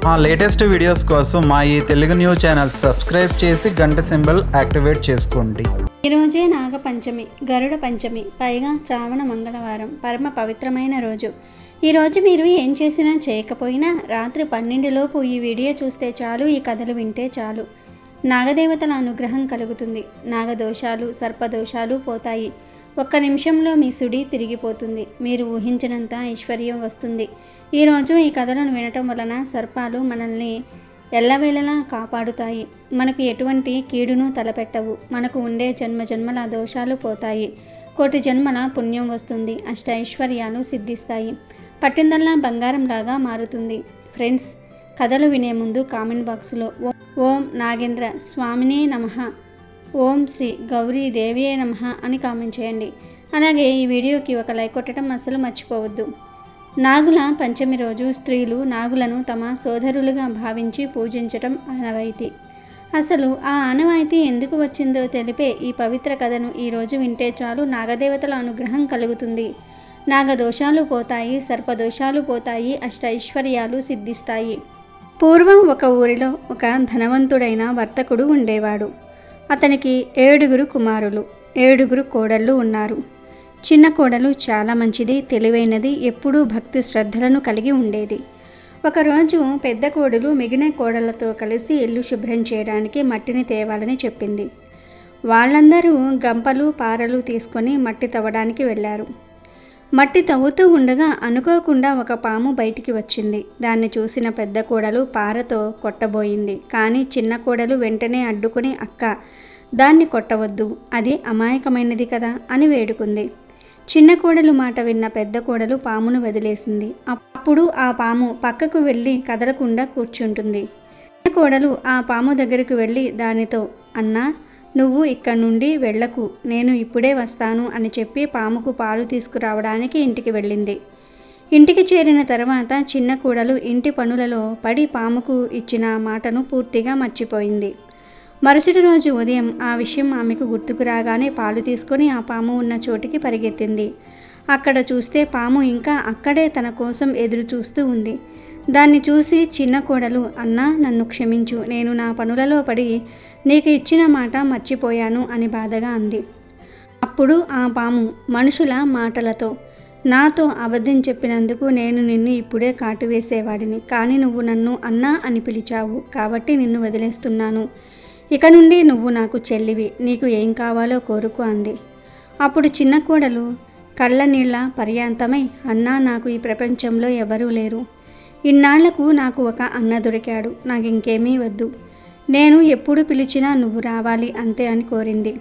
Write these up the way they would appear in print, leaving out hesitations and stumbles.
మా latest videos కోసం మా ఈ తెలుగు న్యూస్ ఛానల్ సబ్స్క్రైబ్ చేసి గంట సింబల్ యాక్టివేట్ చేసుకోండి. ఈరోజే నాగపంచమి, గరుడ పంచమి, పైగా శ్రావణ మంగళవారం, పరమ పవిత్రమైన రోజు. ఈరోజు మీరు ఏం చేసినా చేయకపోయినా రాత్రి 12లోపు ఈ వీడియో చూస్తే చాలు, ఈ కథలు వింటే చాలు. నాగదేవతల అనుగ్రహం కలుగుతుంది. నాగదోషాలు, సర్పదోషాలు పోతాయి. ఒక్క నిమిషంలో మీ సుడి తిరిగిపోతుంది. మీరు ఊహించినంత ఐశ్వర్యం వస్తుంది. ఈరోజు ఈ కథలను వినటం వలన సర్పాలు మనల్ని ఎల్లవేళలా కాపాడుతాయి. మనకు ఎటువంటి కీడును తలపెట్టవు. మనకు ఉండే జన్మల దోషాలు పోతాయి. కోటి జన్మల పుణ్యం వస్తుంది. అష్టైశ్వర్యాలు సిద్ధిస్తాయి. పట్టిందల్లా బంగారంలాగా మారుతుంది. ఫ్రెండ్స్, కథలు వినే ముందు కామెంట్ బాక్సులో ఓం నాగేంద్ర స్వామినే నమః, ఓం శ్రీ గౌరీ దేవియే నమః అని కామెంట్ చేయండి. అలాగే ఈ వీడియోకి ఒక లైక్ కొట్టడం అస్సలు మర్చిపోవద్దు. నాగుల పంచమి రోజు స్త్రీలు నాగులను తమ సోదరులుగా భావించి పూజించటం ఆనవాయితీ. అసలు ఆ ఆనవాయితీ ఎందుకు వచ్చిందో తెలిపే ఈ పవిత్ర కథను ఈరోజు వింటే చాలు. నాగదేవతల అనుగ్రహం కలుగుతుంది. నాగదోషాలు పోతాయి, సర్పదోషాలు పోతాయి, అష్టైశ్వర్యాలు సిద్ధిస్తాయి. పూర్వం ఒక ఊరిలో ఒక ధనవంతుడైన వర్తకుడు ఉండేవాడు. అతనికి 7 కుమారులు, 7 కోడళ్ళు ఉన్నారు. చిన్న కోడలు చాలా మంచిది, తెలివైనది, ఎప్పుడూ భక్తి శ్రద్ధలను కలిగి ఉండేది. ఒకరోజు పెద్ద కోడలు మిగిలిన కోడళ్లతో కలిసి ఇల్లు శుభ్రం చేయడానికి మట్టిని తేవాలని చెప్పింది. వాళ్ళందరూ గంపలు, పారలు తీసుకొని మట్టి తవ్వడానికి వెళ్ళారు. మట్టి తవ్వుతూ ఉండగా అనుకోకుండా ఒక పాము బయటికి వచ్చింది. దాన్ని చూసిన పెద్ద కోడలు పారతో కొట్టబోయింది. కానీ చిన్న కోడలు వెంటనే అడ్డుకుని, అక్క, దాన్ని కొట్టవద్దు, అది అమాయకమైనది కదా అని వేడుకుంది. చిన్న కోడలు మాట విన్న పెద్ద కోడలు పామును వదిలేసింది. అప్పుడు ఆ పాము పక్కకు వెళ్ళి కదలకుండా కూర్చుంటుంది. చిన్న కోడలు ఆ పాము దగ్గరకు వెళ్ళి దానితో, అన్నా, నువ్వు ఇక్కడి నుండి వెళ్ళకు, నేను ఇప్పుడే వస్తాను అని చెప్పి పాముకు పాలు తీసుకురావడానికి ఇంటికి వెళ్ళింది. ఇంటికి చేరిన తర్వాత చిన్న కోడలు ఇంటి పనులలో పడి పాముకు ఇచ్చిన మాటను పూర్తిగా మర్చిపోయింది. మరుసటి రోజు ఉదయం ఆ విషయం ఆమెకు గుర్తుకు రాగానే పాలు తీసుకొని ఆ పాము ఉన్న చోటికి పరిగెత్తింది. అక్కడ చూస్తే పాము ఇంకా అక్కడే తన కోసం ఎదురు చూస్తూ ఉంది. దాన్ని చూసి చిన్న కోడలు, అన్నా, నన్ను క్షమించు, నేను నా పనులలో పడి నీకు ఇచ్చిన మాట మర్చిపోయాను అని బాధగా అంది. అప్పుడు ఆ పాము మనుషుల మాటలతో, నాతో అబద్ధం చెప్పినందుకు నేను నిన్ను ఇప్పుడే కాటు వేసేవాడిని, కానీ నువ్వు నన్ను అన్నా అని పిలిచావు కాబట్టి నిన్ను వదిలేస్తున్నాను. ఇక నుండి నువ్వు నాకు చెల్లివి, నీకు ఏం కావాలో కోరుకో అంది. అప్పుడు చిన్న కోడలు కళ్ళ నీళ్ళ పర్యాంతమై, అన్నా, నాకు ఈ ప్రపంచంలో ఎవరూ లేరు. ఇన్నాళ్లకు నాకు ఒక అన్న దొరికాడు. నాకు ఇంకేమీ వద్దు. నేను ఎప్పుడు పిలిచినా నువ్వు రావాలి అంతే అని కోరింది.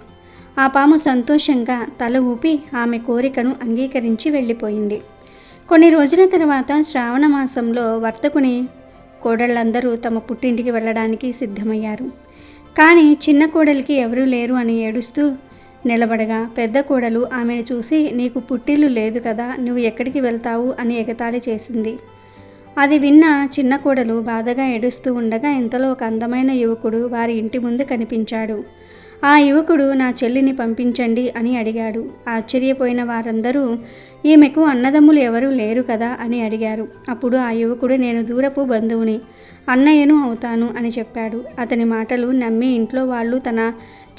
ఆ పాము సంతోషంగా తల ఊపి ఆమె కోరికను అంగీకరించి వెళ్ళిపోయింది. కొన్ని రోజుల తర్వాత శ్రావణ మాసంలో వర్తకుని కోడళ్ళందరూ తమ పుట్టింటికి వెళ్ళడానికి సిద్ధమయ్యారు. కానీ చిన్న కోడలికి ఎవరూ లేరు అని ఏడుస్తూ నిలబడగా పెద్ద కోడలు ఆమెను చూసి, నీకు పుట్టిల్లు లేదు కదా, నువ్వు ఎక్కడికి వెళ్తావు అని ఎగతాళి చేసింది. అది విన్న చిన్న కోడలు బాధగా ఏడుస్తూ ఉండగా ఇంతలో ఒక అందమైన యువకుడు వారి ఇంటి ముందు కనిపించాడు. ఆ యువకుడు, నా చెల్లిని పంపించండి అని అడిగాడు. ఆశ్చర్యపోయిన వారందరూ ఈమెకు అన్నదమ్ములు ఎవరూ లేరు కదా అని అడిగారు. అప్పుడు ఆ యువకుడు, నేను దూరపు బంధువుని, అన్నయ్యను అవుతాను అని చెప్పాడు. అతని మాటలు నమ్మి ఇంట్లో వాళ్ళు తన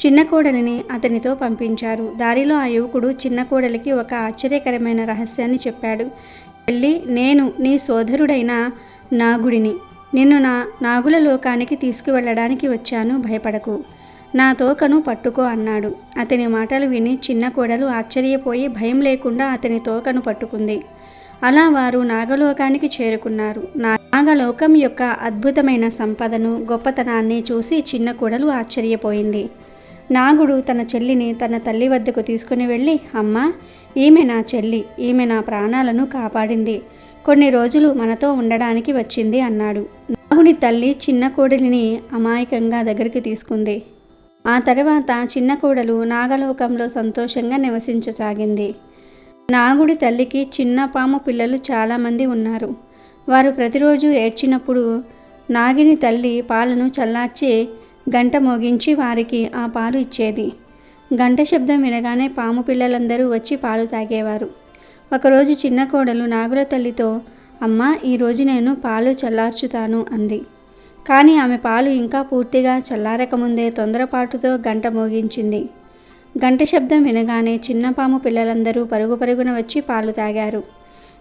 చిన్న కోడలిని అతనితో పంపించారు. దారిలో ఆ యువకుడు చిన్న కోడలికి ఒక ఆశ్చర్యకరమైన రహస్యాన్ని చెప్పాడు. చెల్లి, నేను నీ సోదరుడైన నాగుడిని. నిన్ను నా నాగుల లోకానికి తీసుకువెళ్ళడానికి వచ్చాను, భయపడకు, నా తోకను పట్టుకో అన్నాడు. అతని మాటలు విని చిన్న కోడలు ఆశ్చర్యపోయి భయం లేకుండా అతని తోకను పట్టుకుంది. అలా వారు నాగలోకానికి చేరుకున్నారు. నాగలోకం యొక్క అద్భుతమైన సంపదను, గొప్పతనాన్ని చూసి చిన్న కోడలు ఆశ్చర్యపోయింది. నాగుడు తన చెల్లిని తన తల్లి వద్దకు తీసుకుని వెళ్ళి, అమ్మా, ఈమె నా చెల్లి, ఈమె నా ప్రాణాలను కాపాడింది, కొన్ని రోజులు మనతో ఉండడానికి వచ్చింది అన్నాడు. నాగుడి తల్లి చిన్న కోడలిని అమాయకంగా దగ్గరికి తీసుకుంది. ఆ తర్వాత చిన్న కోడలు నాగలోకంలో సంతోషంగా నివసించసాగింది. నాగుడి తల్లికి చిన్న పాము పిల్లలు చాలామంది ఉన్నారు. వారు ప్రతిరోజు ఏడ్చినప్పుడు నాగిని తల్లి పాలను చల్లార్చి గంట మోగించి వారికి ఆ పాలు ఇచ్చేది. గంట శబ్దం వినగానే పాము పిల్లలందరూ వచ్చి పాలు తాగేవారు. ఒకరోజు చిన్న కోడలు నాగుల తల్లితో, అమ్మా, ఈరోజు నేను పాలు చల్లార్చుతాను అంది. కానీ ఆమె పాలు ఇంకా పూర్తిగా చల్లారకముందే తొందరపాటుతో గంట మోగించింది. గంట శబ్దం వినగానే చిన్నపాము పిల్లలందరూ పరుగు పరుగున వచ్చి పాలు తాగారు.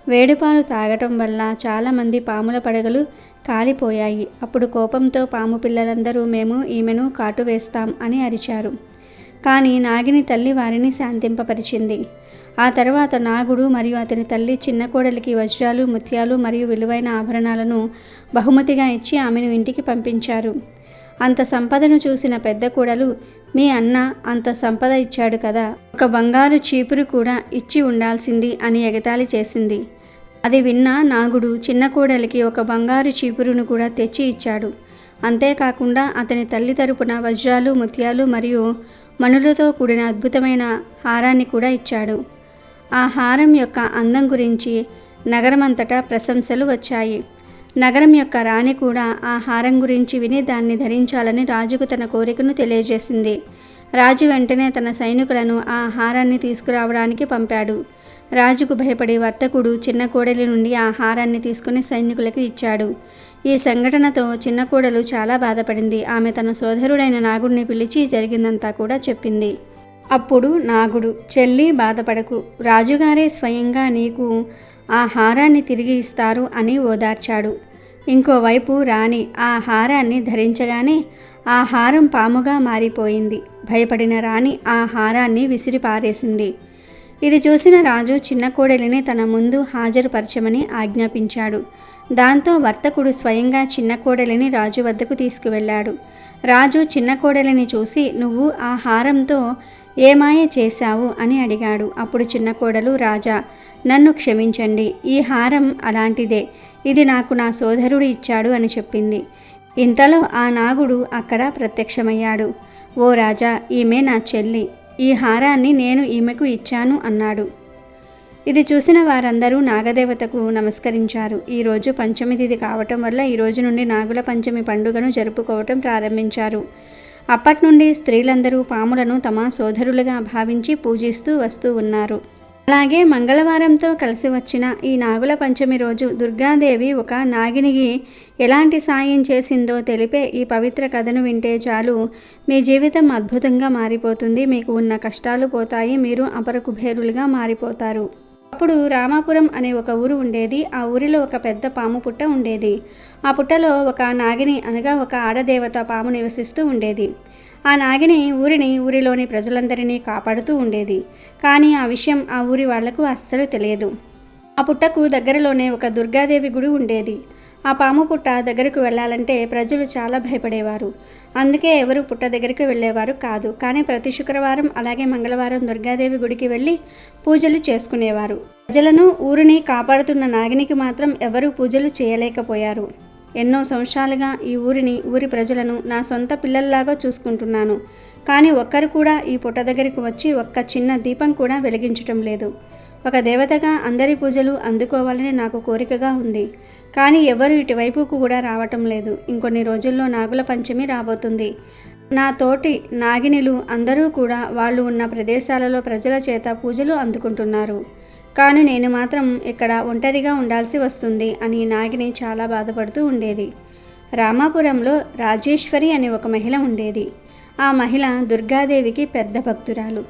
వేడిపాలు తాగటం వల్ల చాలామంది పాముల పడగలు కాలిపోయాయి. అప్పుడు కోపంతో పాము పిల్లలందరూ మేము ఈమెను కాటు వేస్తాం అని అరిచారు. కానీ నాగిని తల్లి వారిని శాంతింపపరిచింది. ఆ తర్వాత నాగుడు మరియు అతని తల్లి చిన్న కోడలికి వజ్రాలు, ముత్యాలు మరియు విలువైన ఆభరణాలను బహుమతిగా ఇచ్చి ఆమెను ఇంటికి పంపించారు. అంత సంపదను చూసిన పెద్ద కోడలు, మీ అన్న అంత సంపద ఇచ్చాడు కదా, ఒక బంగారు చీపురు కూడా ఇచ్చి ఉండాల్సింది అని ఎగతాళి చేసింది. అది విన్న నాగుడు చిన్న కోడలికి ఒక బంగారు చీపురును కూడా తెచ్చి ఇచ్చాడు. అంతేకాకుండా అతని తల్లి తరపున వజ్రాలు, ముత్యాలు మరియు మణులతో కూడిన అద్భుతమైన హారాన్ని కూడా ఇచ్చాడు. ఆ హారం యొక్క అందం గురించి నగరమంతటా ప్రశంసలు వచ్చాయి. నగరం యొక్క రాణి కూడా ఆ హారం గురించి విని దాన్ని ధరించాలని రాజుకు తన కోరికను తెలియజేసింది. రాజు వెంటనే తన సైనికులను ఆ హారాన్ని తీసుకురావడానికి పంపాడు. రాజుకు భయపడి వర్తకుడు చిన్న కోడలి నుండి ఆ హారాన్ని తీసుకుని సైనికులకు ఇచ్చాడు. ఈ సంఘటనతో చిన్న కోడలు చాలా బాధపడింది. ఆమె తన సోదరుడైన నాగుడిని పిలిచి జరిగిందంతా కూడా చెప్పింది. అప్పుడు నాగుడు, చెల్లి బాధపడకు, రాజుగారే స్వయంగా నీకు ఆ హారాన్ని తిరిగి ఇస్తారు అని ఓదార్చాడు. ఇంకోవైపు రాణి ఆ హారాన్ని ధరించగానే ఆ హారం పాముగా మారిపోయింది. భయపడిన రాణి ఆ హారాన్ని విసిరి పారేసింది. ఇది చూసిన రాజు చిన్న కోడలిని తన ముందు హాజరుపరచమని ఆజ్ఞాపించాడు. దాంతో వర్తకుడు స్వయంగా చిన్న కోడలిని రాజు వద్దకు తీసుకువెళ్ళాడు. రాజు చిన్న కోడలిని చూసి, నువ్వు ఆ హారంతో ఏ మాయ చేశావు అని అడిగాడు. అప్పుడు చిన్న కోడలు, రాజా, నన్ను క్షమించండి, ఈ హారం అలాంటిదే, ఇది నాకు నా సోదరుడు ఇచ్చాడు అని చెప్పింది. ఇంతలో ఆ నాగుడు అక్కడ ప్రత్యక్షమయ్యాడు. ఓ రాజా, ఈమె నా చెల్లి, ఈ హారాన్ని నేను ఈమెకు ఇచ్చాను అన్నాడు. ఇది చూసిన వారందరూ నాగదేవతకు నమస్కరించారు. ఈరోజు పంచమి తిథి కావటం వల్ల ఈ రోజు నుండి నాగుల పంచమి పండుగను జరుపుకోవటం ప్రారంభించారు. అప్పటి నుండి స్త్రీలందరూ పాములను తమ సోదరులుగా భావించి పూజిస్తూ వస్తూ ఉన్నారు. అలాగే మంగళవారంతో కలిసి వచ్చిన ఈ నాగుల పంచమి రోజు దుర్గాదేవి ఒక నాగినికి ఎలాంటి సాయం చేసిందో తెలిపే ఈ పవిత్ర కథను వింటే చాలు మీ జీవితం అద్భుతంగా మారిపోతుంది. మీకు ఉన్న కష్టాలు పోతాయి, మీరు అపర కుబేరులుగా మారిపోతారు. అప్పుడు రామాపురం అనే ఒక ఊరు ఉండేది. ఆ ఊరిలో ఒక పెద్ద పాము పుట్ట ఉండేది. ఆ పుట్టలో ఒక నాగిని అనగా ఒక ఆడదేవత పాము నివసిస్తూ ఉండేది. ఆ నాగిని ఊరిలోని ప్రజలందరినీ కాపాడుతూ ఉండేది. కానీ ఆ విషయం ఆ ఊరి వాళ్లకు అస్సలు తెలియదు. ఆ పుట్టకు దగ్గరలోనే ఒక దుర్గాదేవి గుడి ఉండేది. ఆ పాము పుట్ట దగ్గరకు వెళ్ళాలంటే ప్రజలు చాలా భయపడేవారు. అందుకే ఎవరు పుట్ట దగ్గరికి వెళ్ళేవారు కాదు. కానీ ప్రతి శుక్రవారం అలాగే మంగళవారం దుర్గాదేవి గుడికి వెళ్ళి పూజలు చేసుకునేవారు. ప్రజలను, ఊరిని కాపాడుతున్న నాగినికి మాత్రం ఎవరూ పూజలు చేయలేకపోయారు. ఎన్నో సంవత్సరాలుగా ఈ ఊరి ప్రజలను నా సొంత పిల్లల్లాగా చూసుకుంటున్నాను. కానీ ఒక్కరు కూడా ఈ పుట్ట దగ్గరికి వచ్చి ఒక్క చిన్న దీపం కూడా వెలిగించటం లేదు. ఒక దేవతగా అందరి పూజలు అందుకోవాలని నాకు కోరికగా ఉంది. కానీ ఎవరు ఇటువైపుకు కూడా రావటం లేదు. ఇంకొన్ని రోజుల్లో నాగుల పంచమి రాబోతుంది. నా తోటి నాగినులు అందరూ కూడా వాళ్ళు ఉన్న ప్రదేశాలలో ప్రజల చేత పూజలు అందుకుంటున్నారు. కానీ నేను మాత్రం ఇక్కడ ఒంటరిగా ఉండాల్సి వస్తుంది అని నాగిని చాలా బాధపడుతూ ఉండేది. రామాపురంలో రాజేశ్వరి అనే ఒక మహిళ ఉండేది. ఆ మహిళ దుర్గాదేవికి పెద్ద భక్తురాలు.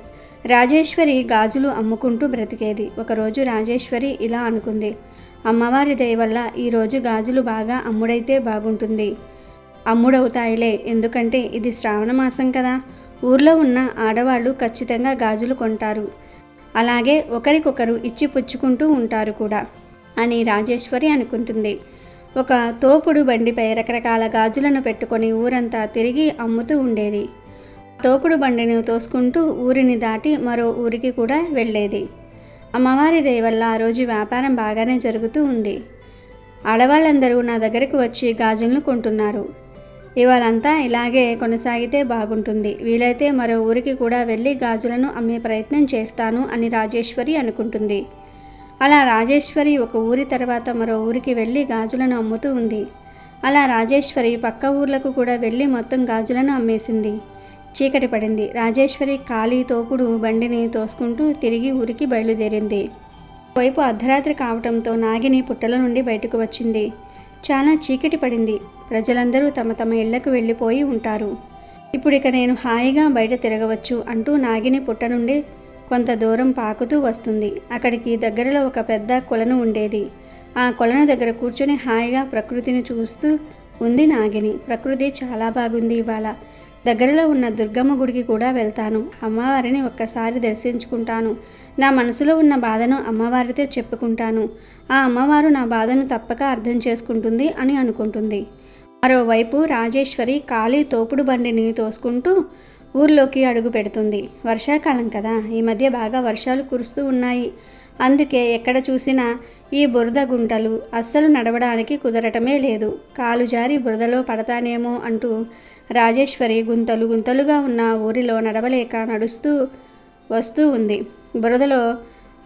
రాజేశ్వరి గాజులు అమ్ముకుంటూ బ్రతికేది. ఒకరోజు రాజేశ్వరి ఇలా అనుకుంది, అమ్మవారి దయ వల్ల ఈరోజు గాజులు బాగా అమ్ముడైతే బాగుంటుంది. అమ్ముడవుతాయిలే, ఎందుకంటే ఇది శ్రావణ మాసం కదా, ఊర్లో ఉన్న ఆడవాళ్ళు ఖచ్చితంగా గాజులు కొంటారు. అలాగే ఒకరికొకరు ఇచ్చి పుచ్చుకుంటూ ఉంటారు కూడా అని రాజేశ్వరి అనుకుంటుంది. ఒక తోపుడు బండిపై రకరకాల గాజులను పెట్టుకొని ఊరంతా తిరిగి అమ్ముతూ ఉండేది. తోపుడు బండిని తోసుకుంటూ ఊరిని దాటి మరో ఊరికి కూడా వెళ్ళేది. అమ్మవారి దయ వల్ల ఆ రోజు వ్యాపారం బాగానే జరుగుతూ ఉంది. ఆడవాళ్ళందరూ నా దగ్గరకు వచ్చి గాజులను కొంటున్నారు. ఇవాళంతా ఇలాగే కొనసాగితే బాగుంటుంది. వీలైతే మరో ఊరికి కూడా వెళ్ళి గాజులను అమ్మే ప్రయత్నం చేస్తాను అని రాజేశ్వరి అనుకుంటుంది. అలా రాజేశ్వరి ఒక ఊరి తర్వాత మరో ఊరికి వెళ్ళి గాజులను అమ్ముతూ ఉంది. అలా రాజేశ్వరి పక్క ఊర్లకు కూడా వెళ్ళి మొత్తం గాజులను అమ్మేసింది. చీకటి పడింది. రాజేశ్వరి ఖాళీ తోపుడు బండిని తోసుకుంటూ తిరిగి ఊరికి బయలుదేరింది. వైపు అర్ధరాత్రి కావటంతో నాగిని పుట్టలో నుండి బయటకు వచ్చింది. చాలా చీకటి పడింది. ప్రజలందరూ తమ తమ ఇళ్లకు వెళ్ళిపోయి ఉంటారు. ఇప్పుడు ఇక నేను హాయిగా బయట తిరగవచ్చు అంటూ నాగిని పుట్ట నుండి కొంత దూరం పాకుతూ వస్తుంది. అక్కడికి దగ్గరలో ఒక పెద్ద కొలను ఉండేది. ఆ కొలను దగ్గర కూర్చొని హాయిగా ప్రకృతిని చూస్తూ ఉంది నాగిని. ప్రకృతి చాలా బాగుంది. ఇవాళ దగ్గరలో ఉన్న దుర్గమ్మ గుడికి కూడా వెళ్తాను. అమ్మవారిని ఒక్కసారి దర్శించుకుంటాను. నా మనసులో ఉన్న బాధను అమ్మవారితో చెప్పుకుంటాను. ఆ అమ్మవారు నా బాధను తప్పక అర్థం చేసుకుంటుంది అని అనుకుంటుంది. మరోవైపు రాజేశ్వరి ఖాళీ తోపుడు బండిని తోసుకుంటూ ఊర్లోకి అడుగు పెడుతుంది. వర్షాకాలం కదా, ఈ మధ్య బాగా వర్షాలు కురుస్తూ ఉన్నాయి. అందుకే ఎక్కడ చూసినా ఈ బురద గుంటలు, అస్సలు నడవడానికి కుదరటమే లేదు. కాలు జారి బురదలో పడతానేమో అంటూ రాజేశ్వరి గుంతలు గుంతలుగా ఉన్న ఊరిలో నడవలేక నడుస్తూ వస్తూ ఉంది. బురదలో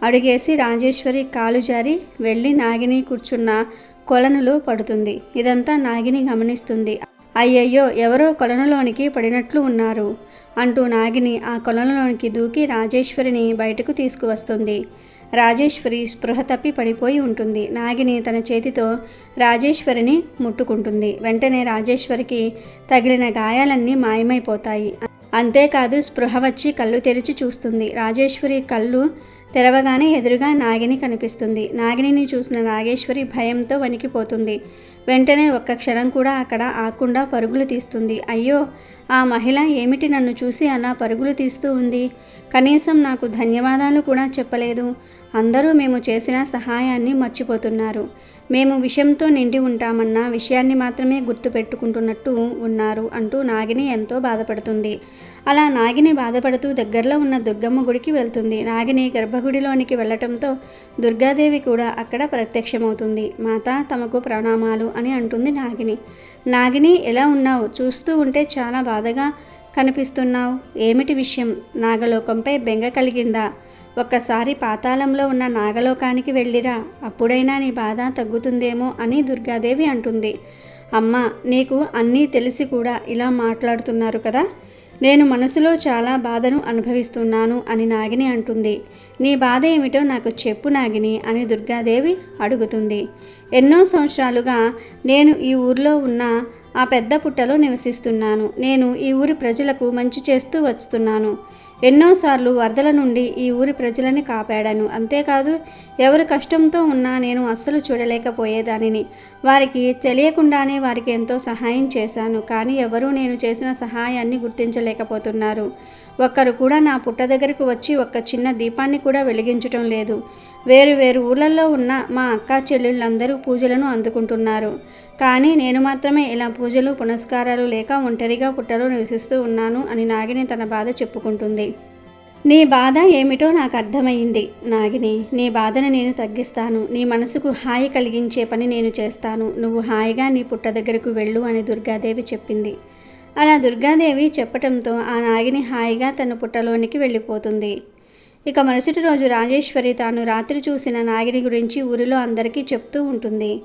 అడుగేసి రాజేశ్వరి కాలు జారి వెళ్ళి నాగిని కూర్చున్న కొలనులో పడుతుంది. ఇదంతా నాగిని గమనిస్తుంది. అయ్యయ్యో, ఎవరో కొలనులోనికి పడినట్లు ఉన్నారు అంటూ నాగిని ఆ కొలనులోనికి దూకి రాజేశ్వరిని బయటకు తీసుకువస్తుంది. రాజేశ్వరి స్పృహ తప్పి పడిపోయి ఉంటుంది. నాగిని తన చేతితో రాజేశ్వరిని ముట్టుకుంటుంది. వెంటనే రాజేశ్వరికి తగిలిన గాయాలన్నీ మాయమైపోతాయి. అంతేకాదు స్పృహ వచ్చి కళ్ళు తెరిచి చూస్తుంది. రాజేశ్వరి కళ్ళు తెరవగానే ఎదురుగా నాగిని కనిపిస్తుంది. నాగిని చూసిన నాగేశ్వరి భయంతో వణికిపోతుంది. వెంటనే ఒక్క క్షణం కూడా అక్కడ ఆకుండా పరుగులు తీస్తుంది. అయ్యో, ఆ మహిళ ఏమిటి నన్ను చూసి అలా పరుగులు తీస్తూ ఉంది? కనీసం నాకు ధన్యవాదాలు కూడా చెప్పలేదు. అందరూ మేము చేసిన సహాయాన్ని మర్చిపోతున్నారు. మేము విషయంతో నిండి ఉంటామన్న విషయాన్ని మాత్రమే గుర్తుపెట్టుకుంటున్నట్టు ఉన్నారు అంటూ నాగిని ఎంతో బాధపడుతుంది. అలా నాగిని బాధపడుతూ దగ్గరలో ఉన్న దుర్గమ్మ గుడికి వెళ్తుంది. నాగిని గర్భగుడిలోనికి వెళ్ళటంతో దుర్గాదేవి కూడా అక్కడ ప్రత్యక్షమవుతుంది. మాత, తమకు ప్రణామాలు అని అంటుంది నాగిని. నాగిని, ఎలా ఉన్నావు? చూస్తూ ఉంటే చాలా బాధగా కనిపిస్తున్నావు. ఏమిటి విషయం? నాగలోకంపై బెంగ కలిగిందా? ఒక్కసారి పాతాళంలో ఉన్న నాగలోకానికి వెళ్ళిరా, అప్పుడైనా నీ బాధ తగ్గుతుందేమో అని దుర్గాదేవి అంటుంది. అమ్మ, నీకు అన్నీ తెలిసి కూడా ఇలా మాట్లాడుతున్నారు కదా. నేను మనసులో చాలా బాధను అనుభవిస్తున్నాను అని నాగిని అంటుంది. నీ బాధ ఏమిటో నాకు చెప్పు నాగిని అని దుర్గాదేవి అడుగుతుంది. ఎన్నో సంవత్సరాలుగా నేను ఈ ఊర్లో ఉన్న ఆ పెద్ద పుట్టలో నివసిస్తున్నాను. నేను ఈ ఊరి ప్రజలకు మంచి చేస్తూ వస్తున్నాను. ఎన్నోసార్లు వరదల నుండి ఈ ఊరి ప్రజలని కాపాడాను. అంతేకాదు, ఎవరు కష్టంతో ఉన్నా నేను అస్సలు చూడలేకపోయేదానిని. వారికి తెలియకుండానే వారికి ఎంతో సహాయం చేశాను. కానీ ఎవరూ నేను చేసిన సహాయాన్ని గుర్తించలేకపోతున్నారు. ఒక్కరు కూడా నా పుట్ట దగ్గరకు వచ్చి ఒక్క చిన్న దీపాన్ని కూడా వెలిగించటం లేదు. వేరు వేరు ఊళ్ళల్లో ఉన్న మా అక్క చెల్లెళ్ళందరూ పూజలను అందుకుంటున్నారు. కానీ నేను మాత్రమే ఇలా పూజలు పునస్కారాలు లేక ఒంటరిగా పుట్టలో నివసిస్తూ ఉన్నాను అని నాగిని తన బాధ చెప్పుకుంటుంది. నీ బాధ ఏమిటో నాకు అర్థమైంది నాగిని. నీ బాధను నేను తగ్గిస్తాను. నీ మనసుకు హాయి కలిగించే పని నేను చేస్తాను. నువ్వు హాయిగా నీ పుట్ట దగ్గరకు వెళ్ళు అని దుర్గాదేవి చెప్పింది. అలా దుర్గాదేవి చెప్పటంతో ఆ నాగిని హాయిగా తన పుట్టలోనికి వెళ్ళిపోతుంది. ఇక మరుసటి రోజు రాజేశ్వరి తాను రాత్రి చూసిన నాగిని గురించి ఊరిలో అందరికీ చెప్తూ ఉంటుంది.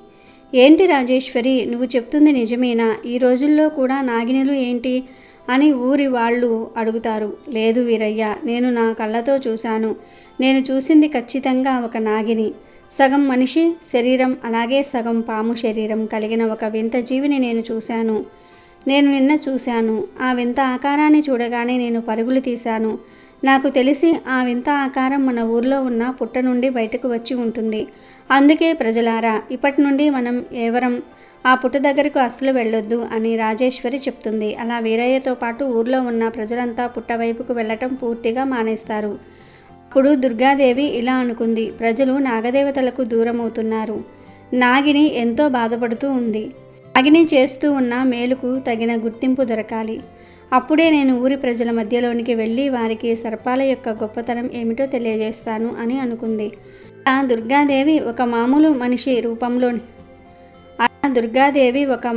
ఏంటి రాజేశ్వరి, నువ్వు చెప్తుంది నిజమేనా? ఈ రోజుల్లో కూడా నాగినులు ఏంటి అని ఊరి వాళ్ళు అడుగుతారు. లేదు వీరయ్య, నేను నా కళ్ళతో చూశాను. నేను చూసింది ఖచ్చితంగా ఒక నాగిని. సగం మనిషి శరీరం అలాగే సగం పాము శరీరం కలిగిన ఒక వింత జీవిని నేను చూశాను. నేను నిన్న చూశాను. ఆ వింత ఆకారాన్ని చూడగానే నేను పరుగులు తీశాను. నాకు తెలిసి ఆ వింత ఆకారం మన ఊర్లో ఉన్న పుట్ట నుండి బయటకు వచ్చి ఉంటుంది. అందుకే ప్రజలారా, ఇప్పటి నుండి మనం ఎవరం ఆ పుట్ట దగ్గరకు అస్సలు వెళ్ళొద్దు అని రాజేశ్వరి చెప్తుంది. అలా వీరయ్యతో పాటు ఊర్లో ఉన్న ప్రజలంతా పుట్ట వైపుకు వెళ్ళటం పూర్తిగా మానేస్తారు. అప్పుడు దుర్గాదేవి ఇలా అనుకుంది, ప్రజలు నాగదేవతలకు దూరమవుతున్నారు. నాగిని ఎంతో బాధపడుతూ ఉంది. నాగిని చేస్తూ ఉన్న మేలుకు తగిన గుర్తింపు దొరకాలి. అప్పుడే నేను ఊరి ప్రజల మధ్యలోనికి వెళ్ళి వారికి సర్పాల యొక్క గొప్పతనం ఏమిటో తెలియజేస్తాను అని అనుకుంది. దుర్గాదేవి ఒక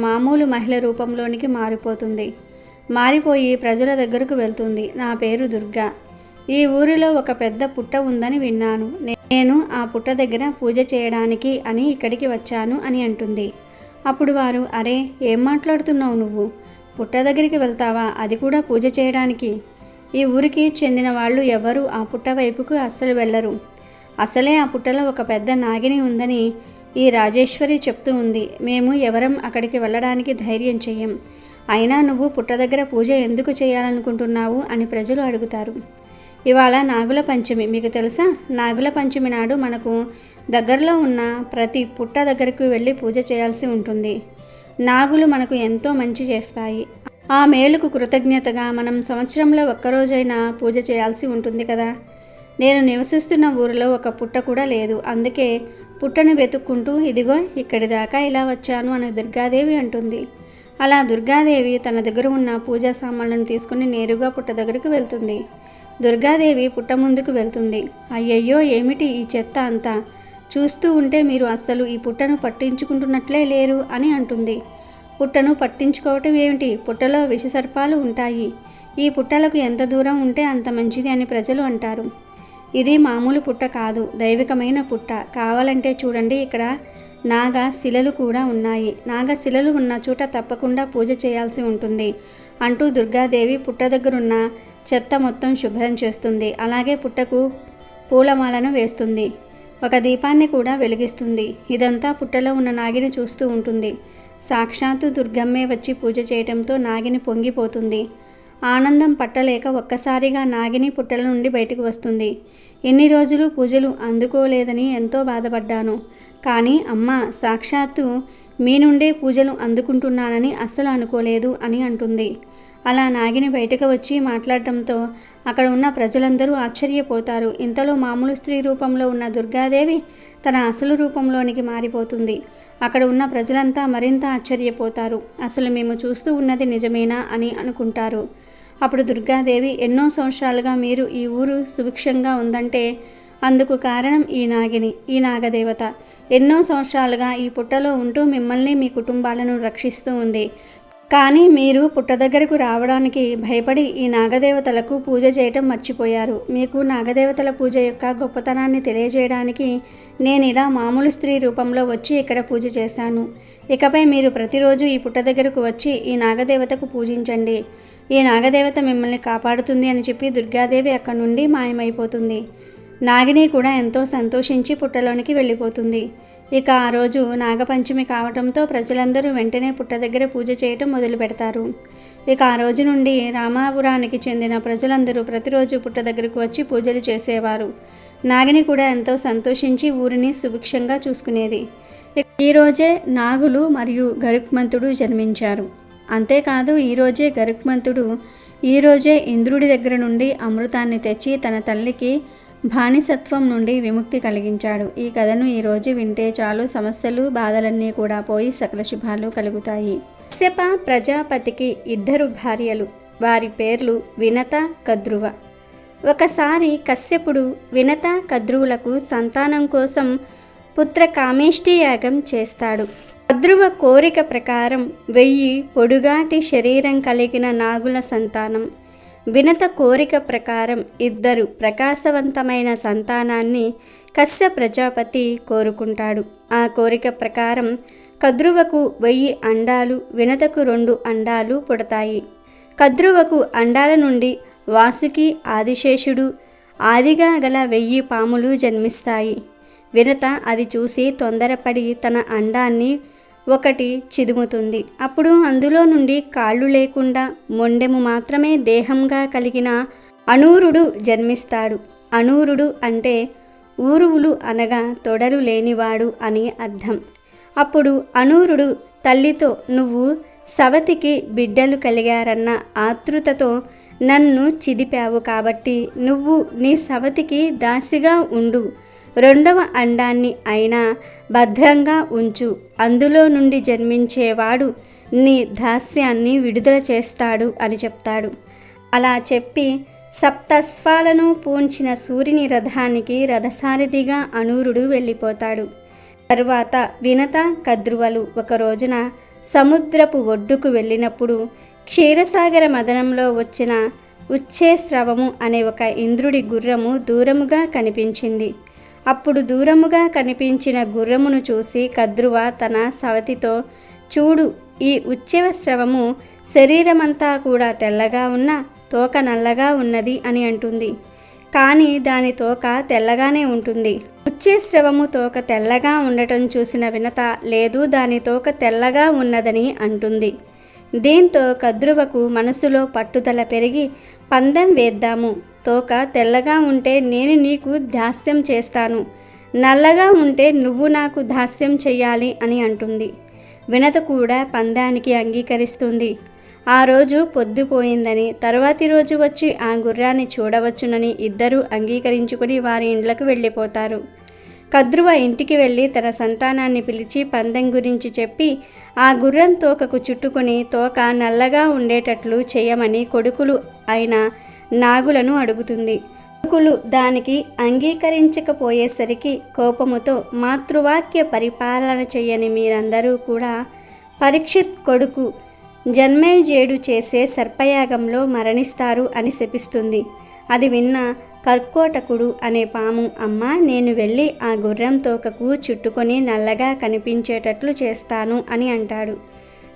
మామూలు మహిళ రూపంలోనికి మారిపోతుంది. మారిపోయి ప్రజల దగ్గరకు వెళ్తుంది. నా పేరు దుర్గా. ఈ ఊరిలో ఒక పెద్ద పుట్ట ఉందని విన్నాను. నేను ఆ పుట్ట దగ్గర పూజ చేయడానికి అని ఇక్కడికి వచ్చాను అని అంటుంది. అప్పుడు వారు, అరే, ఏం మాట్లాడుతున్నావు నువ్వు? పుట్ట దగ్గరికి వెళ్తావా, అది కూడా పూజ చేయడానికి? ఈ ఊరికి చెందిన వాళ్ళు ఎవరు ఆ పుట్ట వైపుకు అస్సలు వెళ్ళరు. అసలే ఆ పుట్టలో ఒక పెద్ద నాగిని ఉందని ఈ రాజేశ్వరి చెప్తూ ఉంది. మేము ఎవరం అక్కడికి వెళ్ళడానికి ధైర్యం చెయ్యం. అయినా నువ్వు పుట్ట దగ్గర పూజ ఎందుకు చేయాలనుకుంటున్నావు అని ప్రజలు అడుగుతారు. ఇవాళ నాగుల పంచమి, మీకు తెలుసా? నాగుల పంచమి నాడు మనకు దగ్గరలో ఉన్న ప్రతి పుట్ట దగ్గరకు వెళ్ళి పూజ చేయాల్సి ఉంటుంది. నాగులు మనకు ఎంతో మంచి చేస్తాయి. ఆ మేలుకు కృతజ్ఞతగా మనం సంవత్సరంలో ఒక్కరోజైనా పూజ చేయాల్సి ఉంటుంది కదా. నేను నివసిస్తున్న ఊరిలో ఒక పుట్ట కూడా లేదు. అందుకే పుట్టను వెతుక్కుంటూ ఇదిగో ఇక్కడి దాకా ఇలా వచ్చాను అని దుర్గాదేవి అంటుంది. అలా దుర్గాదేవి తన దగ్గర ఉన్న పూజా సామాన్లను తీసుకుని నేరుగా పుట్ట దగ్గరకు వెళ్తుంది. దుర్గాదేవి పుట్ట ముందుకు వెళ్తుంది. అయ్యయ్యో, ఏమిటి ఈ చెత్త అంతా? చూస్తూ ఉంటే మీరు అస్సలు ఈ పుట్టను పట్టించుకుంటున్నట్లే లేరు అని అంటుంది. పుట్టను పట్టించుకోవటం ఏమిటి? పుట్టలో విషసర్పాలు ఉంటాయి. ఈ పుట్టలకు ఎంత దూరం ఉంటే అంత మంచిది అని ప్రజలు అంటారు. ఇది మామూలు పుట్ట కాదు, దైవికమైన పుట్ట. కావాలంటే చూడండి, ఇక్కడ నాగశిలలు కూడా ఉన్నాయి. నాగశిలలు ఉన్న చోట తప్పకుండా పూజ చేయాల్సి ఉంటుంది అంటూ దుర్గాదేవి పుట్ట దగ్గరున్న చెత్త మొత్తం శుభ్రం చేస్తుంది. అలాగే పుట్టకు పూలమాలను వేస్తుంది. ఒక దీపాన్ని కూడా వెలిగిస్తుంది. ఇదంతా పుట్టలో ఉన్న నాగిని చూస్తూ ఉంటుంది. సాక్షాత్తు దుర్గమ్మే వచ్చి పూజ చేయడంతో నాగిని పొంగిపోతుంది. ఆనందం పట్టలేక ఒక్కసారిగా నాగిని పుట్టల నుండి బయటకు వస్తుంది. ఎన్ని రోజులు పూజలు అందుకోలేదని ఎంతో బాధపడ్డాను. కానీ అమ్మ, సాక్షాత్తు మీ నుండే పూజలు అందుకుంటున్నానని అస్సలు అనుకోలేదు అని అంటుంది. అలా నాగిని బయటకు వచ్చి మాట్లాడటంతో అక్కడ ఉన్న ప్రజలందరూ ఆశ్చర్యపోతారు. ఇంతలో మామూలు స్త్రీ రూపంలో ఉన్న దుర్గాదేవి తన అసలు రూపంలోనికి మారిపోతుంది. అక్కడ ఉన్న ప్రజలంతా మరింత ఆశ్చర్యపోతారు. అసలు మేము చూస్తూ ఉన్నది నిజమేనా అని అనుకుంటారు. అప్పుడు దుర్గాదేవి, ఎన్నో సంవత్సరాలుగా మీరు ఈ ఊరు సుభిక్షంగా ఉందంటే అందుకు కారణం ఈ నాగిని, ఈ నాగదేవత. ఎన్నో సంవత్సరాలుగా ఈ పుట్టలో ఉంటూ మిమ్మల్ని మీ కుటుంబాలను రక్షిస్తూ ఉంది. కానీ మీరు పుట్ట దగ్గరకు రావడానికి భయపడి ఈ నాగదేవతలకు పూజ చేయటం మర్చిపోయారు. మీకు నాగదేవతల పూజ యొక్క గొప్పతనాన్ని తెలియజేయడానికి నేను ఇలా మామూలు స్త్రీ రూపంలో వచ్చి ఇక్కడ పూజ చేశాను. ఇకపై మీరు ప్రతిరోజు ఈ పుట్ట దగ్గరకు వచ్చి ఈ నాగదేవతకు పూజించండి. ఈ నాగదేవత మిమ్మల్ని కాపాడుతుంది అని చెప్పి దుర్గాదేవి అక్కడి నుండి మాయమైపోతుంది. నాగిని కూడా ఎంతో సంతోషించి పుట్టలోనికి వెళ్ళిపోతుంది. ఇక ఆ రోజు నాగపంచమి కావటంతో ప్రజలందరూ వెంటనే పుట్ట దగ్గర పూజ చేయటం మొదలు పెడతారు. ఇక ఆ రోజు నుండి రామాపురానికి చెందిన ప్రజలందరూ ప్రతిరోజు పుట్ట దగ్గరకు వచ్చి పూజలు చేసేవారు. నాగిని కూడా ఎంతో సంతోషించి ఊరిని సుభిక్షంగా చూసుకునేది. ఈరోజే నాగులు మరియు గరుత్మంతుడు జన్మించారు. అంతేకాదు ఈరోజే ఇంద్రుడి దగ్గర నుండి అమృతాన్ని తెచ్చి తన తల్లికి బానిసత్వం నుండి విముక్తి కలిగించాడు. ఈ కథను ఈరోజు వింటే చాలు, సమస్యలు బాధలన్నీ కూడా పోయి సకల శుభాలు కలుగుతాయి. కశ్యప ప్రజాపతికి 2 భార్యలు. వారి పేర్లు వినత, కద్రువ. ఒకసారి కశ్యపుడు వినత, కద్రువులకు సంతానం కోసం పుత్ర కామేష్టి యాగం చేస్తాడు. కద్రువ కోరిక ప్రకారం 1000 పొడుగాటి శరీరం కలిగిన నాగుల సంతానం. వినత కోరిక ప్రకారం 2 ప్రకాశవంతమైన సంతానాన్ని కశ్య ప్రజాపతి కోరుకుంటాడు. ఆ కోరిక ప్రకారం కద్రువకు 1000 అండాలు, వినతకు 2 అండాలు పుడతాయి. కద్రువకు అండాల నుండి వాసుకి, ఆదిశేషుడు, ఆదిగా గల 1000 పాములు జన్మిస్తాయి. వినత అది చూసి తొందరపడి తన అండాన్ని ఒకటి చిదుముతుంది. అప్పుడు అందులో నుండి కాళ్ళు లేకుండా మొండెము మాత్రమే దేహంగా కలిగిన అనూరుడు జన్మిస్తాడు. అనూరుడు అంటే ఊరువులు అనగా తొడలు లేనివాడు అని అర్థం. అప్పుడు అనూరుడు తల్లితో, నువ్వు సవతికి బిడ్డలు కలిగారన్న ఆతృతతో నన్ను చిదిపావు కాబట్టి నువ్వు నీ సవతికి దాసిగా ఉండు. 2వ అండాన్ని అయినా భద్రంగా ఉంచు. అందులో నుండి జన్మించేవాడు నీ దాస్యాన్ని విడుదల చేస్తాడు అని చెప్తాడు. అలా చెప్పి సప్తస్వాలను పూంచిన సూర్యుని రథానికి రథసారథిగా అనూరుడు వెళ్ళిపోతాడు. తరువాత వినత, కద్రువలు ఒక రోజున సముద్రపు ఒడ్డుకు వెళ్ళినప్పుడు క్షీరసాగర మదనంలో వచ్చిన ఉచ్ఛేస్రవము అనే ఒక ఇంద్రుడి గుర్రము దూరముగా కనిపించింది. అప్పుడు దూరముగా కనిపించిన గుర్రమును చూసి కద్రువ తన సవతితో, చూడు, ఈ ఉచ్ఛేస్రవము శరీరమంతా కూడా తెల్లగా ఉన్న తోక నల్లగా ఉన్నది అని అంటుంది. కానీ దాని తోక తెల్లగానే ఉంటుంది. ఉచ్చేస్రవము తోక తెల్లగా ఉండటం చూసిన వినత లేదు దాని తోక తెల్లగా ఉన్నదని అంటుంది. దీంతో కద్రువకు మనసులో పట్టుదల పెరిగి పందెం వేద్దాము, తోక తెల్లగా ఉంటే నేను నీకు దాస్యం చేస్తాను, నల్లగా ఉంటే నువ్వు నాకు దాస్యం చెయ్యాలి అని అంటుంది. వినత కూడా పందానికి అంగీకరిస్తుంది. ఆ రోజు పొద్దుపోయిందని తరువాతి రోజు వచ్చి ఆ గుర్రాన్ని చూడవచ్చునని ఇద్దరూ అంగీకరించుకుని వారి ఇండ్లకు వెళ్ళిపోతారు. కద్రువ ఇంటికి వెళ్ళి తన సంతానాన్ని పిలిచి పందెం గురించి చెప్పి ఆ గుర్రం తోకకు చుట్టుకుని తోక నల్లగా ఉండేటట్లు చేయమని కొడుకులు అయిన నాగులను అడుగుతుంది. కొడుకులు దానికి అంగీకరించకపోయేసరికి కోపముతో మాతృవాక్య పరిపాలన చేయని మీరందరూ కూడా పరీక్షిత్ కొడుకు జన్మేజయుడు చేసే సర్పయాగంలో మరణిస్తారు అని శపిస్తుంది. అది విన్న కర్కోటకుడు అనే పాము, అమ్మ నేను వెళ్ళి ఆ గుర్రం తోకకు చుట్టుకొని నల్లగా కనిపించేటట్లు చేస్తాను అని అంటాడు.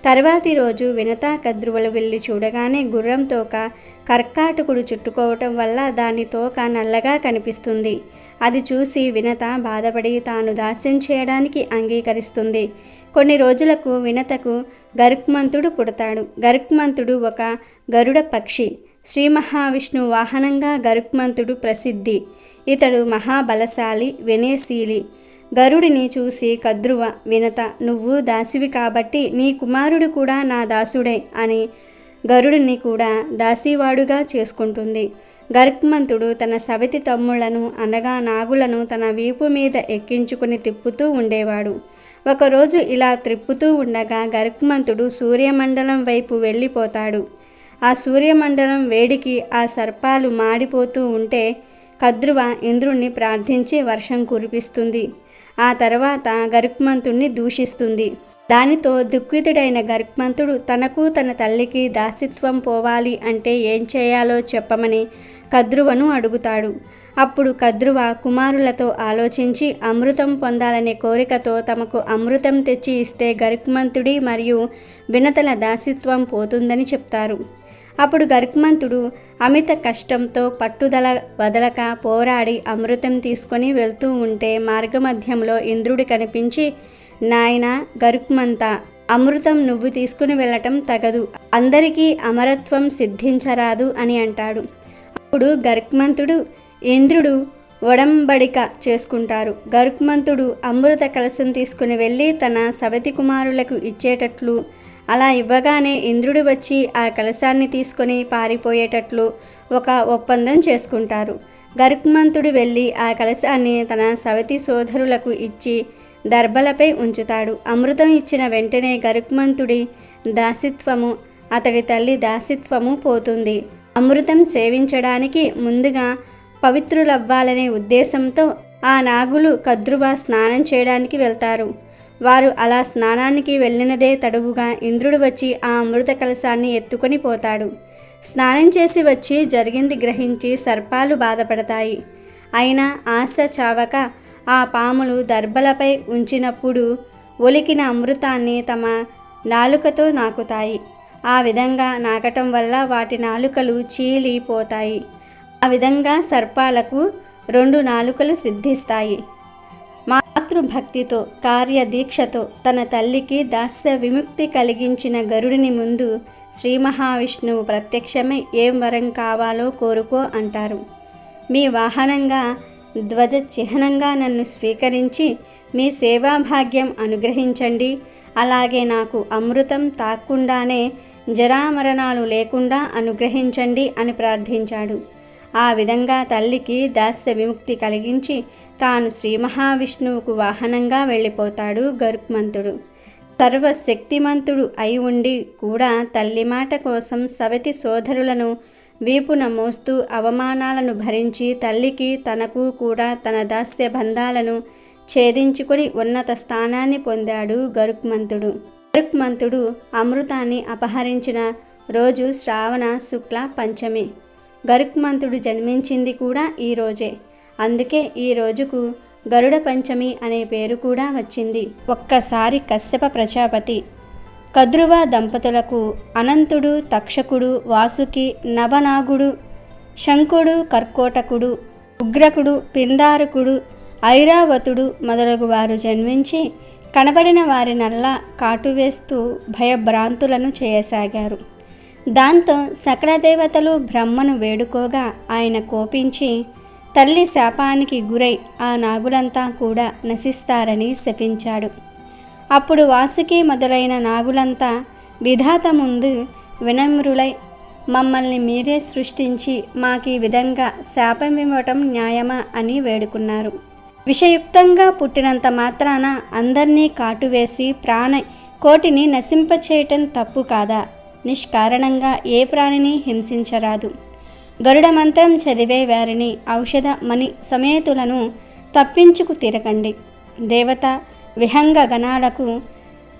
తర్వాతి రోజు వినత కద్రువలు వెళ్ళి చూడగానే గుర్రం తోక కర్కాటకుడు చుట్టుకోవటం వల్ల దాని తోక నల్లగా కనిపిస్తుంది. అది చూసి వినత బాధపడి తాను దాస్యం చేయడానికి అంగీకరిస్తుంది. కొన్ని రోజులకు వినతకు గరుక్మంతుడు పుడతాడు. గరుక్మంతుడు ఒక గరుడ పక్షి. శ్రీ మహావిష్ణువు వాహనంగా గరుక్మంతుడు ప్రసిద్ధి. ఇతడు మహాబలశాలి, వినయశీలి. గరుడిని చూసి కద్రువ, వినత నువ్వు దాసివి కాబట్టి నీ కుమారుడు కూడా నా దాసుడే అని గరుడిని కూడా దాసీవాడుగా చేసుకుంటుంది. గరుక్మంతుడు తన సవితి తమ్ముళ్లను అనగా నాగులను తన వీపు మీద ఎక్కించుకుని తిప్పుతూ ఉండేవాడు. ఒకరోజు ఇలా త్రిప్పుతూ ఉండగా గరుక్మంతుడు సూర్యమండలం వైపు వెళ్ళిపోతాడు. ఆ సూర్యమండలం వేడికి ఆ సర్పాలు మాడిపోతూ ఉంటే కద్రువ ఇంద్రుణ్ణి ప్రార్థించి వర్షం కురిపిస్తుంది. ఆ తర్వాత గరుక్మంతుణ్ణి దూషిస్తుంది. దానితో దుఃఖితుడైన గరుక్మంతుడు తనకు తన తల్లికి దాసిత్వం పోవాలి అంటే ఏం చేయాలో చెప్పమని కద్రువను అడుగుతాడు. అప్పుడు కద్రువ కుమారులతో ఆలోచించి అమృతం పొందాలనే కోరికతో తమకు అమృతం తెచ్చి ఇస్తే గరుక్మంతుడి మరియు వినతల దాసిత్వం పోతుందని చెప్తారు. అప్పుడు గరుక్మంతుడు అమిత కష్టంతో పట్టుదల వదలక పోరాడి అమృతం తీసుకొని వెళ్తూ ఉంటే మార్గమధ్యంలో ఇంద్రుడు కనిపించి, నాయనా గరుక్మంత, అమృతం నువ్వు తీసుకుని వెళ్ళటం తగదు, అందరికీ అమరత్వం సిద్ధించరాదు అని అంటాడు. అప్పుడు గరుక్మంతుడు ఇంద్రుడు ఒడంబడిక చేసుకుంటారు. గరుక్మంతుడు అమృత కలశం తీసుకుని వెళ్ళి తన సవతి కుమారులకు ఇచ్చేటట్లు, అలా ఇవ్వగానే ఇంద్రుడు వచ్చి ఆ కలశాన్ని తీసుకొని పారిపోయేటట్లు ఒక ఒప్పందం చేసుకుంటారు. గరుక్మంతుడు వెళ్ళి ఆ కలశాన్ని తన సవతి సోదరులకు ఇచ్చి దర్భలపై ఉంచుతాడు. అమృతం ఇచ్చిన వెంటనే గరుక్మంతుడి దాసిత్వము, అతడి తల్లి దాసిత్వము పోతుంది. అమృతం సేవించడానికి ముందుగా పవిత్రులవ్వాలనే ఉద్దేశంతో ఆ నాగులు కద్రువ స్నానం చేయడానికి వెళ్తారు. వారు అలా స్నానానికి వెళ్ళినదే తడువుగా ఇంద్రుడు వచ్చి ఆ అమృత కలశాన్ని ఎత్తుకొని పోతాడు. స్నానం చేసి వచ్చి జరిగింది గ్రహించి సర్పాలు బాధపడతాయి. అయినా ఆశ చావక ఆ పాములు దర్భలపై ఉంచినప్పుడు ఒలికిన అమృతాన్ని తమ నాలుకతో నాకుతాయి. ఆ విధంగా నాకటం వల్ల వాటి నాలుకలు చీలిపోతాయి. ఆ విధంగా సర్పాలకు 2 నాలుకలు సిద్ధిస్తాయి. మాతృభక్తితో కార్యదీక్షతో తన తల్లికి దాస్య విముక్తి కలిగించిన గరుడిని ముందు శ్రీ మహావిష్ణువు ప్రత్యక్షమై ఏం వరం కావాలో కోరుకో అంటారు. మీ వాహనంగా ధ్వజ చిహ్నంగా నన్ను స్వీకరించి మీ సేవాభాగ్యం అనుగ్రహించండి, అలాగే నాకు అమృతం తాక్కుండానే జరామరణాలు లేకుండా అనుగ్రహించండి అని ప్రార్థించాడు. ఆ విధంగా తల్లికి దాస్య విముక్తి కలిగించి తాను శ్రీ మహావిష్ణువుకు వాహనంగా వెళ్ళిపోతాడు గరుక్మంతుడు. సర్వశక్తిమంతుడు అయి ఉండి కూడా తల్లి మాట కోసం సవతి సోదరులను వీపున మోస్తూ అవమానాలను భరించి తల్లికి తనకు కూడా తన దాస్య బంధాలను ఛేదించుకొని ఉన్నత స్థానాన్ని పొందాడు గరుక్మంతుడు. గరుక్మంతుడు అమృతాన్ని అపహరించిన రోజు శ్రావణ శుక్ల పంచమి. గరుక్మంతుడు జన్మించింది కూడా ఈ రోజే. అందుకే ఈ రోజుకు గరుడ పంచమి అనే పేరు కూడా వచ్చింది. ఒక్కసారి కశ్యప ప్రజాపతి కద్రువ దంపతులకు అనంతుడు, తక్షకుడు, వాసుకి, నవనాగుడు శంకుడు, కర్కోటకుడు, ఉగ్రకుడు, పిందారకుడు, ఐరావతుడు మొదలగు వారు జన్మించి కనబడిన వారినల్లా కాటువేస్తూ భయభ్రాంతులను చేయసాగారు. దాంతో సకల దేవతలు బ్రహ్మను వేడుకోగా ఆయన కోపించి తల్లి శాపానికి గురై ఆ నాగులంతా కూడా నశిస్తారని శపించాడు. అప్పుడు వాసుకి మొదలైన నాగులంతా విధాత ముందు వినమ్రులై, మమ్మల్ని మీరే సృష్టించి మాకు ఈ విధంగా శాపం ఇవ్వటం న్యాయమా అని వేడుకున్నారు. విషయుక్తంగా పుట్టినంత మాత్రాన అందరినీ కాటువేసి కోటిని నశింపచేయటం తప్పు కాదా? నిష్కారణంగా ఏ ప్రాణిని హింసించరాదు. గరుడ మంత్రం చదివే వారిని ఔషధ మణి సమేతులను తప్పించుకు తిరగండి. దేవత విహంగ గణాలకు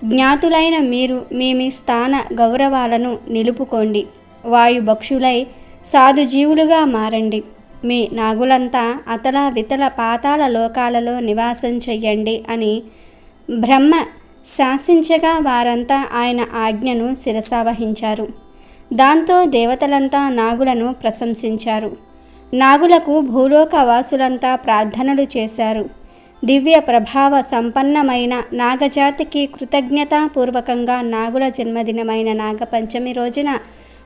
జ్ఞాతులైన మీరు మీ స్థాన గౌరవాలను నిలుపుకోండి. వాయుభక్షులై సాధుజీవులుగా మారండి. మీ నాగులంతా అతల వితల పాతాల లోకాలలో నివాసం చెయ్యండి అని బ్రహ్మ శాసించగా వారంతా ఆయన ఆజ్ఞను శిరసావహించారు. దాంతో దేవతలంతా నాగులను ప్రశంసించారు. నాగులకు భూలోక వాసులంతా ప్రార్థనలు చేశారు. దివ్య ప్రభావ సంపన్నమైన నాగజాతికి కృతజ్ఞతాపూర్వకంగా నాగుల జన్మదినమైన నాగపంచమి రోజున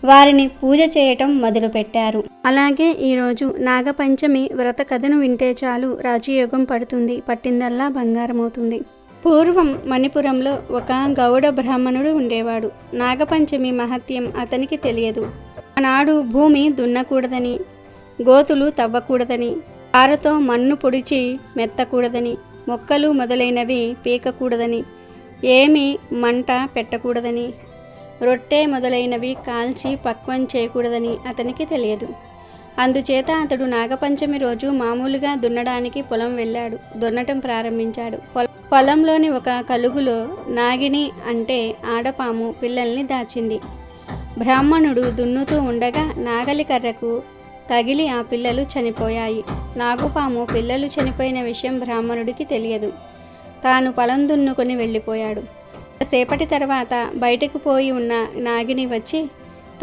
వారిని పూజ చేయటం మొదలుపెట్టారు. అలాగే ఈరోజు నాగపంచమి వ్రత కథను వింటే చాలు రాజయోగం పడుతుంది, పట్టిందల్లా బంగారం అవుతుంది. పూర్వం మణిపురంలో ఒక గౌడ బ్రాహ్మణుడు ఉండేవాడు. నాగపంచమి మహత్యం అతనికి తెలియదు. ఆనాడు భూమి దున్నకూడదని, గోతులు తవ్వకూడదని, పారతో మన్ను పొడిచి మెత్తకూడదని, మొక్కలు మొదలైనవి పీకకూడదని, ఏమీ మంట పెట్టకూడదని, రొట్టె మొదలైనవి కాల్చి పక్వం చేయకూడదని అతనికి తెలియదు. అందుచేత అతడు నాగపంచమి రోజు మామూలుగా దున్నడానికి పొలం వెళ్ళాడు. దున్నటం ప్రారంభించాడు. పొలంలోని ఒక కలుగులో నాగిని అంటే ఆడపాము పిల్లల్ని దాచింది. బ్రాహ్మణుడు దున్నుతూ ఉండగా నాగలి కర్రకు తగిలి ఆ పిల్లలు చనిపోయాయి. నాగుపాము పిల్లలు చనిపోయిన విషయం బ్రాహ్మణుడికి తెలియదు. తాను పొలం దున్నుకొని వెళ్ళిపోయాడు. సేపటి తర్వాత బయటకు పోయి ఉన్న నాగిని వచ్చి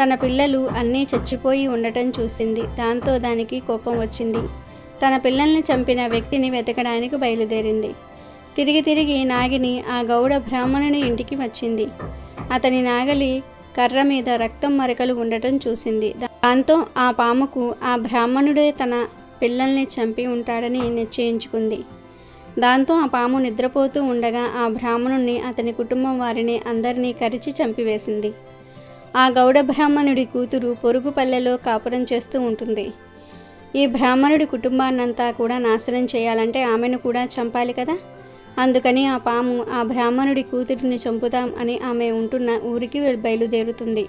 తన పిల్లలు అన్నీ చచ్చిపోయి ఉండటం చూసింది. దాంతో దానికి కోపం వచ్చింది. తన పిల్లల్ని చంపిన వ్యక్తిని వెతకడానికి బయలుదేరింది. తిరిగి నాగిని ఆ గౌడ బ్రాహ్మణుని ఇంటికి వచ్చింది. అతని నాగలి కర్ర మీద రక్తం మరకలు ఉండటం చూసింది. దాంతో ఆ పాముకు ఆ బ్రాహ్మణుడే తన పిల్లల్ని చంపి ఉంటాడని నిశ్చయించుకుంది. దాంతో ఆ పాము నిద్రపోతూ ఉండగా ఆ బ్రాహ్మణుణ్ణి, అతని కుటుంబం వారిని అందరినీ కరిచి చంపివేసింది. ఆ గౌడ బ్రాహ్మణుడి కూతురు పొరుగు పల్లెలో కాపురం చేస్తూ ఉంటుంది. ఈ బ్రాహ్మణుడి కుటుంబాన్నంతా కూడా నాశనం చేయాలంటే ఆమెను కూడా చంపాలి కదా. అందుకని ఆ పాము ఆ బ్రాహ్మణుడి కూతురిని చంపుతాం అని ఆమె ఉంటున్న ఊరికి బయలుదేరుతుంది.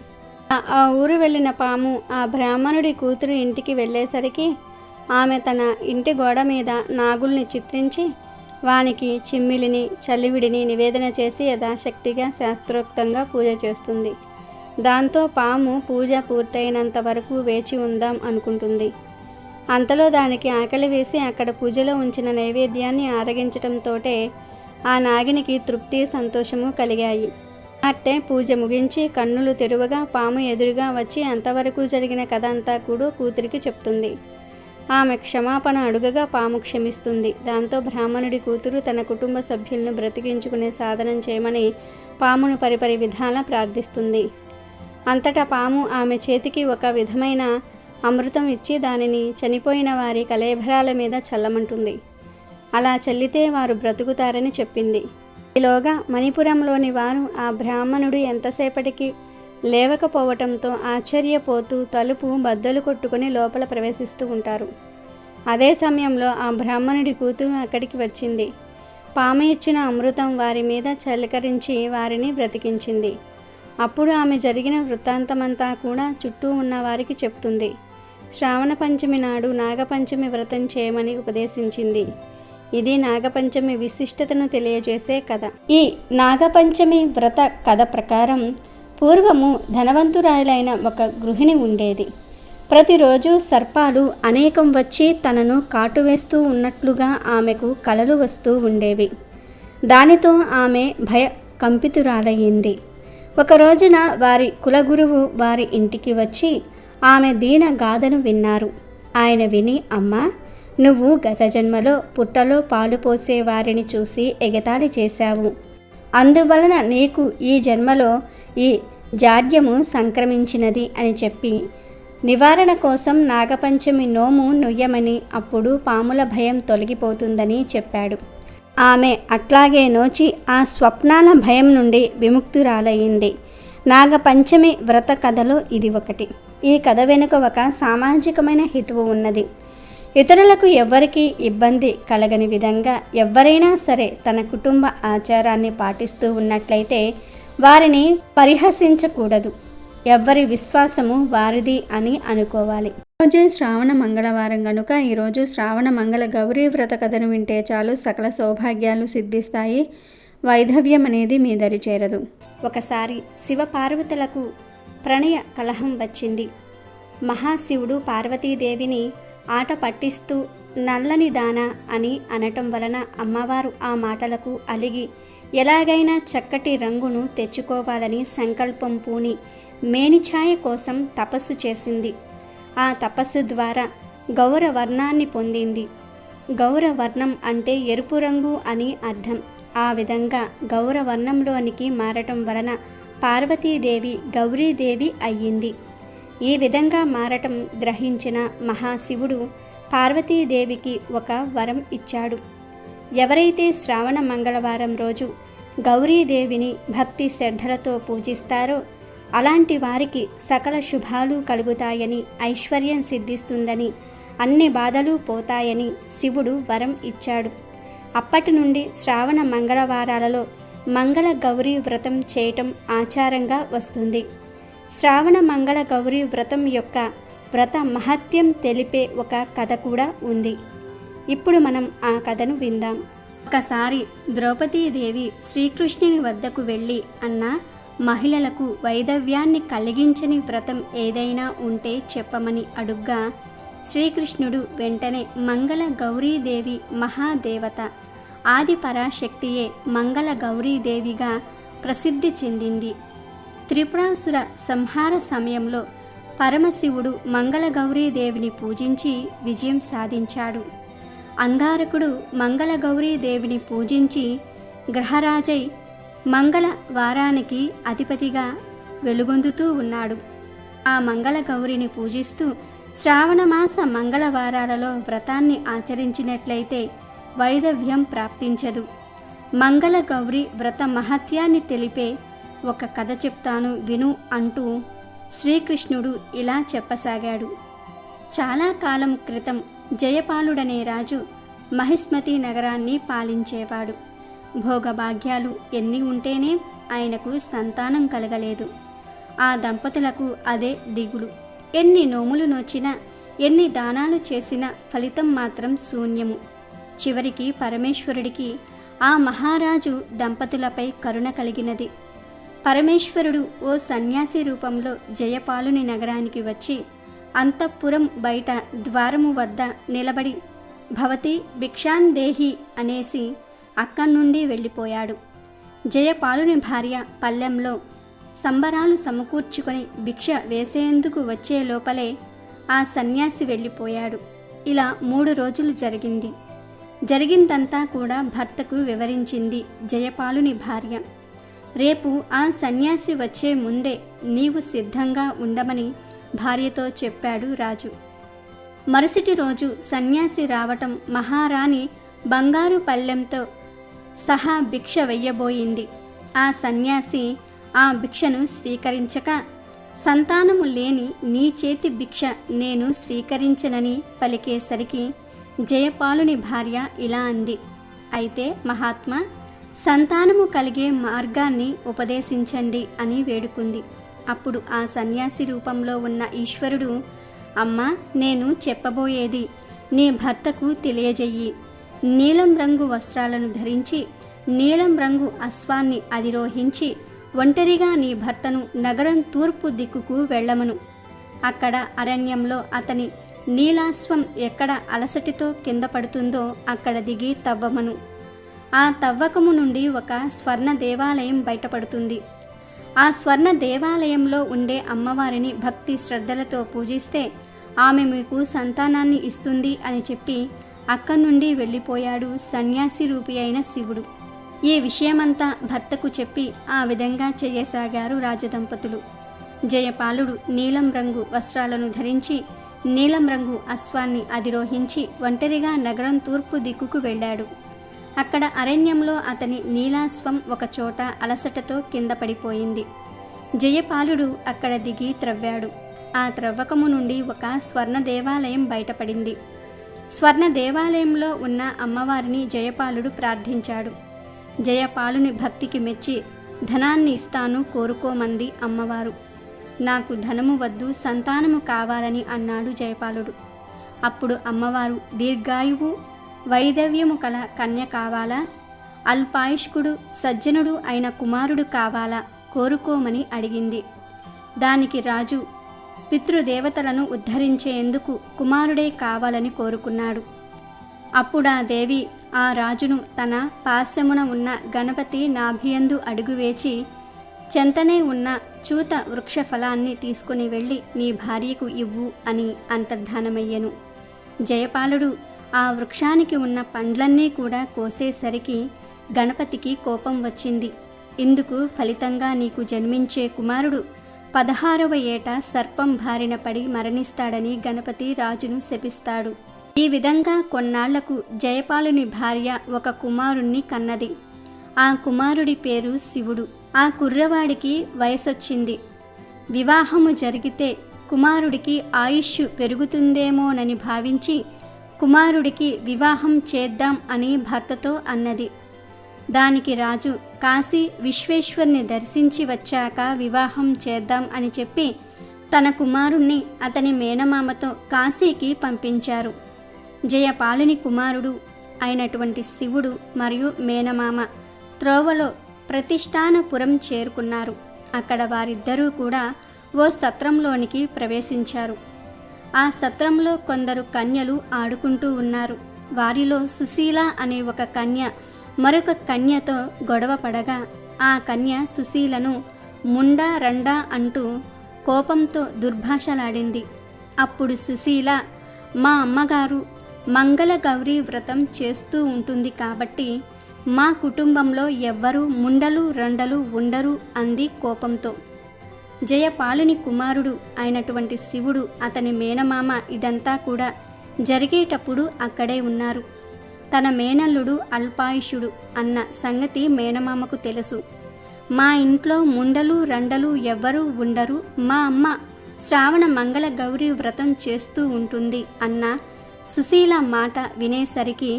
ఆ ఊరు వెళ్ళిన పాము ఆ బ్రాహ్మణుడి కూతురు ఇంటికి వెళ్ళేసరికి ఆమె తన ఇంటి గోడ మీద నాగుల్ని చిత్రించి వానికి చిమ్మిలిని చల్లివిడిని నివేదన చేసి యథాశక్తిగా శాస్త్రోక్తంగా పూజ చేస్తుంది. దాంతో పాము పూజ పూర్తయినంత వరకు వేచి ఉందాం అనుకుంటుంది. అంతలో దానికి ఆకలి వేసి అక్కడ పూజలో ఉంచిన నైవేద్యాన్ని ఆరగించటంతోటే ఆ నాగినికి తృప్తి సంతోషము కలిగాయి. కుమార్తె పూజ ముగించి కన్నులు తెరువగా పాము ఎదురుగా వచ్చి అంతవరకు జరిగిన కథ అంతా కూడా కూతురికి చెప్తుంది. ఆమె క్షమాపణ అడుగగా పాము క్షమిస్తుంది. దాంతో బ్రాహ్మణుడి కూతురు తన కుటుంబ సభ్యులను బ్రతికించుకునే సాధనం చేయమని పామును పరిపరి విధాలా ప్రార్థిస్తుంది. అంతటా పాము ఆమె చేతికి ఒక విధమైన అమృతం ఇచ్చి దానిని చనిపోయిన వారి కళేభరాల మీద చల్లమంటుంది. అలా చల్లితే వారు బ్రతుకుతారని చెప్పింది. ఈలోగా మణిపురంలోని వారు ఆ బ్రాహ్మణుడు ఎంతసేపటికి లేవకపోవటంతో ఆశ్చర్యపోతూ తలుపు బద్దలు కొట్టుకుని లోపల ప్రవేశిస్తూ ఉంటారు. అదే సమయంలో ఆ బ్రాహ్మణుడి కూతురు అక్కడికి వచ్చింది. పాము ఇచ్చిన అమృతం వారి మీద చల్లకరించి వారిని బ్రతికించింది. అప్పుడు ఆమె జరిగిన వృత్తాంతమంతా కూడా చుట్టూ ఉన్న వారికి చెప్తుంది. శ్రావణ పంచమి నాడు నాగపంచమి వ్రతం చేయమని ఉపదేశించింది. ఇది నాగపంచమి విశిష్టతను తెలియజేసే కథ. ఈ నాగపంచమి వ్రత కథ ప్రకారం పూర్వము ధనవంతురాలైన ఒక గృహిణి ఉండేది. ప్రతిరోజు సర్పాలు అనేకం వచ్చి తనను కాటువేస్తూ ఉన్నట్లుగా ఆమెకు కలలు వస్తూ ఉండేవి. దానితో ఆమె కంపితురాలయ్యింది. ఒక రోజున వారి కులగురువు వారి ఇంటికి వచ్చి ఆమె దీన గాథను విన్నారు. ఆయన విని, అమ్మా, నువ్వు గత జన్మలో పుట్టలో పాలు పోసే వారిని చూసి ఎగతాళి చేశావు. అందువలన నీకు ఈ జన్మలో ఈ జాడ్యము సంక్రమించినది అని చెప్పి నివారణ కోసం నాగపంచమి నోము నొయ్యమని, అప్పుడు పాముల భయం తొలగిపోతుందని చెప్పాడు. ఆమె అట్లాగే నోచి ఆ స్వప్నాల భయం నుండి విముక్తురాలయ్యింది. నాగపంచమి వ్రత కథలో ఇది ఒకటి. ఈ కథ వెనుక ఒక సామాజికమైన హితువు ఉన్నది. ఇతరులకు ఎవ్వరికీ ఇబ్బంది కలగని విధంగా ఎవరైనా సరే తన కుటుంబ ఆచారాన్ని పాటిస్తూ ఉన్నట్లయితే వారిని పరిహసించకూడదు. ఎవ్వరి విశ్వాసము వారిది అని అనుకోవాలి. ఈరోజు శ్రావణ మంగళవారం కనుక ఈరోజు శ్రావణ మంగళ గౌరీ వ్రత కథను వింటే చాలు సకల సౌభాగ్యాలు సిద్ధిస్తాయి. వైధవ్యం అనేది మీ దరి చేరదు. ఒకసారి శివ పార్వతులకు ప్రణయ కలహం వచ్చింది. మహాశివుడు పార్వతీదేవిని ఆట పట్టిస్తూ నల్లని దాన అని అనటం వలన అమ్మవారు ఆ మాటలకు అలిగి ఎలాగైనా చక్కటి రంగును తెచ్చుకోవాలని సంకల్పం పూని మేనిఛాయ కోసం తపస్సు చేసింది. ఆ తపస్సు ద్వారా గౌరవర్ణాన్ని పొందింది. గౌరవర్ణం అంటే ఎరుపు రంగు అని అర్థం. ఆ విధంగా గౌరవర్ణంలోనికి మారటం వలన పార్వతీదేవి గౌరీదేవి అయ్యింది. ఈ విధంగా మారటం గ్రహించిన మహాశివుడు పార్వతీదేవికి ఒక వరం ఇచ్చాడు. ఎవరైతే శ్రావణ మంగళవారం రోజు గౌరీదేవిని భక్తి శ్రద్ధలతో పూజిస్తారో అలాంటి వారికి సకల శుభాలు కలుగుతాయని, ఐశ్వర్యం సిద్ధిస్తుందని, అన్ని బాధలు పోతాయని శివుడు వరం ఇచ్చాడు. అప్పటి నుండి శ్రావణ మంగళవారాలలో మంగళ గౌరీ వ్రతం చేయటం ఆచారంగా వస్తుంది. శ్రావణ మంగళ గౌరీ వ్రతం యొక్క వ్రత మహత్యం తెలిపే ఒక కథ కూడా ఉంది. ఇప్పుడు మనం ఆ కథను విందాం. ఒకసారి ద్రౌపదీదేవి శ్రీకృష్ణుని వద్దకు వెళ్ళి, అన్నా, మహిళలకు వైధవ్యాన్ని కలిగించని వ్రతం ఏదైనా ఉంటే చెప్పమని అడుగ్గా శ్రీకృష్ణుడు వెంటనే మంగళ గౌరీదేవి మహాదేవత ఆది పరాశక్తియే మంగళ గౌరీదేవిగా ప్రసిద్ధి చెందింది. త్రిపురాసుర సంహార సమయంలో పరమశివుడు మంగళ గౌరీదేవిని పూజించి విజయం సాధించాడు. అంగారకుడు మంగళ గౌరీదేవిని పూజించి గ్రహరాజై మంగళ వారానికి అధిపతిగా వెలుగొందుతూ ఉన్నాడు. ఆ మంగళ గౌరిని పూజిస్తూ శ్రావణమాస మంగళవారాలలో వ్రతాన్ని ఆచరించినట్లయితే వైధవ్యం ప్రాప్తించదు. మంగళ గౌరి వ్రత మహత్యాన్ని తెలిపే ఒక కథ చెప్తాను విను అంటూ శ్రీకృష్ణుడు ఇలా చెప్పసాగాడు. చాలా కాలం క్రితం జయపాలుడనే రాజు మహిస్మతి నగరాన్ని పాలించేవాడు. భోగభాగ్యాలు ఎన్ని ఉంటేనే ఆయనకు సంతానం కలగలేదు. ఆ దంపతులకు అదే దిగులు. ఎన్ని నోములు నోచినా, ఎన్ని దానాలు చేసినా ఫలితం మాత్రం శూన్యము. చివరికి పరమేశ్వరుడికి ఆ మహారాజు దంపతులపై కరుణ కలిగినది. పరమేశ్వరుడు ఓ సన్యాసి రూపంలో జయపాలుని నగరానికి వచ్చి అంతఃపురం బయట ద్వారము వద్ద నిలబడి భవతి భిక్షాందేహి అనేసి అక్కడి నుండి వెళ్ళిపోయాడు. జయపాలుని భార్య పల్లెంలో సంబరాలు సమకూర్చుకొని భిక్ష వేసేందుకు వచ్చే లోపలే ఆ సన్యాసి వెళ్ళిపోయాడు. ఇలా 3 రోజులు జరిగింది. జరిగిందంతా కూడా భర్తకు వివరించింది జయపాలుని భార్య. రేపు ఆ సన్యాసి వచ్చే ముందే నీవు సిద్ధంగా ఉండమని భార్యతో చెప్పాడు రాజు. మరుసటి రోజు సన్యాసి రావటం మహారాణి బంగారు పళ్ళెంతో సహా భిక్ష వెయ్యబోయింది. ఆ సన్యాసి ఆ భిక్షను స్వీకరించక, సంతానము లేని నీ చేతి భిక్ష నేను స్వీకరించనని పలికేసరికి జయపాలుని భార్య ఇలా అంది, అయితే మహాత్మా, సంతానము కలిగే మార్గాన్ని ఉపదేశించండి అని వేడుకుంది. అప్పుడు ఆ సన్యాసి రూపంలో ఉన్న ఈశ్వరుడు, అమ్మా, నేను చెప్పబోయేది నీ భర్తకు తెలియజెయ్యి. నీలం రంగు వస్త్రాలను ధరించి నీలం రంగు అశ్వాన్ని అధిరోహించి ఒంటరిగా నీ భర్తను నగరం తూర్పు దిక్కుకు వెళ్ళమను. అక్కడ అరణ్యంలో అతని నీలాశ్వం ఎక్కడ అలసటితో కింద పడుతుందో అక్కడ దిగి తవ్వమను. ఆ తవ్వకము నుండి ఒక స్వర్ణ దేవాలయం బయటపడుతుంది. ఆ స్వర్ణ దేవాలయంలో ఉండే అమ్మవారిని భక్తి శ్రద్ధలతో పూజిస్తే ఆమె మీకు సంతానాన్ని ఇస్తుంది అని చెప్పి అక్కడి నుండి వెళ్ళిపోయాడు సన్యాసి రూపి అయిన శివుడు. ఈ విషయమంతా భర్తకు చెప్పి ఆ విధంగా చేయసాగారు రాజదంపతులు. జయపాలుడు నీలం రంగు వస్త్రాలను ధరించి నీలం రంగు అశ్వాన్ని అధిరోహించి ఒంటరిగా నగరం తూర్పు దిక్కుకు వెళ్ళాడు. అక్కడ అరణ్యంలో అతని నీలాశ్వం ఒకచోట అలసటతో కింద పడిపోయింది. జయపాలుడు అక్కడ దిగి త్రవ్వాడు. ఆ త్రవ్వకము నుండి ఒక స్వర్ణ దేవాలయం బయటపడింది. స్వర్ణ దేవాలయంలో ఉన్న అమ్మవారిని జయపాలుడు ప్రార్థించాడు. జయపాలుని భక్తికి మెచ్చి ధనాన్ని ఇస్తాను, కోరుకోమంది అమ్మవారు. నాకు ధనము వద్దు, సంతానము కావాలని అన్నాడు జయపాలుడు. అప్పుడు అమ్మవారు దీర్ఘాయువు వైదవ్యము కల కన్య కావాలా, అల్పాయుష్కుడు సజ్జనుడు అయిన కుమారుడు కావాలా, కోరుకోమని అడిగింది. దానికి రాజు పితృదేవతలను ఉద్ధరించేందుకు కుమారుడే కావాలని కోరుకున్నాడు. అప్పుడా దేవి ఆ రాజును తన పార్శ్వమున ఉన్న గణపతి నాభియందు అడుగువేచి చెంతనే ఉన్న చూత వృక్ష ఫలాన్ని తీసుకుని వెళ్ళి నీ భార్యకు ఇవ్వు అని అంతర్ధానమయ్యెను. జయపాలుడు ఆ వృక్షానికి ఉన్న పండ్లన్నీ కూడా కోసేసరికి గణపతికి కోపం వచ్చింది. ఇందుకు ఫలితంగా నీకు జన్మించే కుమారుడు 16వ ఏట సర్పం బారిన పడి మరణిస్తాడని గణపతి రాజును శపిస్తాడు. ఈ విధంగా కొన్నాళ్లకు జయపాలుని భార్య ఒక కుమారుణ్ణి కన్నది. ఆ కుమారుడి పేరు శివుడు. ఆ కుర్రవాడికి వయసొచ్చింది. వివాహము జరిగితే కుమారుడికి ఆయుష్ పెరుగుతుందేమోనని భావించి కుమారుడికి వివాహం చేద్దాం అని భర్తతో అన్నది. దానికి రాజు కాశీ విశ్వేశ్వర్ని దర్శించి వచ్చాక వివాహం చేద్దాం అని చెప్పి తన కుమారుణ్ణి అతని మేనమామతో కాశీకి పంపించారు. జయపాలుని కుమారుడు అయినటువంటి శివుడు మరియు మేనమామ త్రోవలో ప్రతిష్టానపురం చేరుకున్నారు. అక్కడ వారిద్దరూ కూడా ఓ సత్రంలోనికి ప్రవేశించారు. ఆ సత్రంలో కొందరు కన్యలు ఆడుకుంటూ ఉన్నారు. వారిలో సుశీల అనే ఒక కన్య మరొక కన్యతో గొడవ పడగా ఆ కన్య సుశీలను ముండా రండా అంటూ కోపంతో దుర్భాషలాడింది. అప్పుడు సుశీల మా అమ్మగారు మంగళ గౌరీ వ్రతం చేస్తూ ఉంటుంది కాబట్టి మా కుటుంబంలో ఎవ్వరూ ముండలు రండలు ఉండరు అంది కోపంతో. జయపాలుని కుమారుడు అయినటువంటి శివుడు అతని మేనమామ ఇదంతా కూడా జరిగేటప్పుడు అక్కడే ఉన్నారు. తన మేనల్లుడు అల్పాయుషుడు అన్న సంగతి మేనమామకు తెలుసు. మా ఇంట్లో ముండలు రండలు ఎవ్వరూ ఉండరు, మా అమ్మ శ్రావణ మంగళ గౌరీ వ్రతం చేస్తూ ఉంటుంది అన్న సుశీల మాట వినేసరికి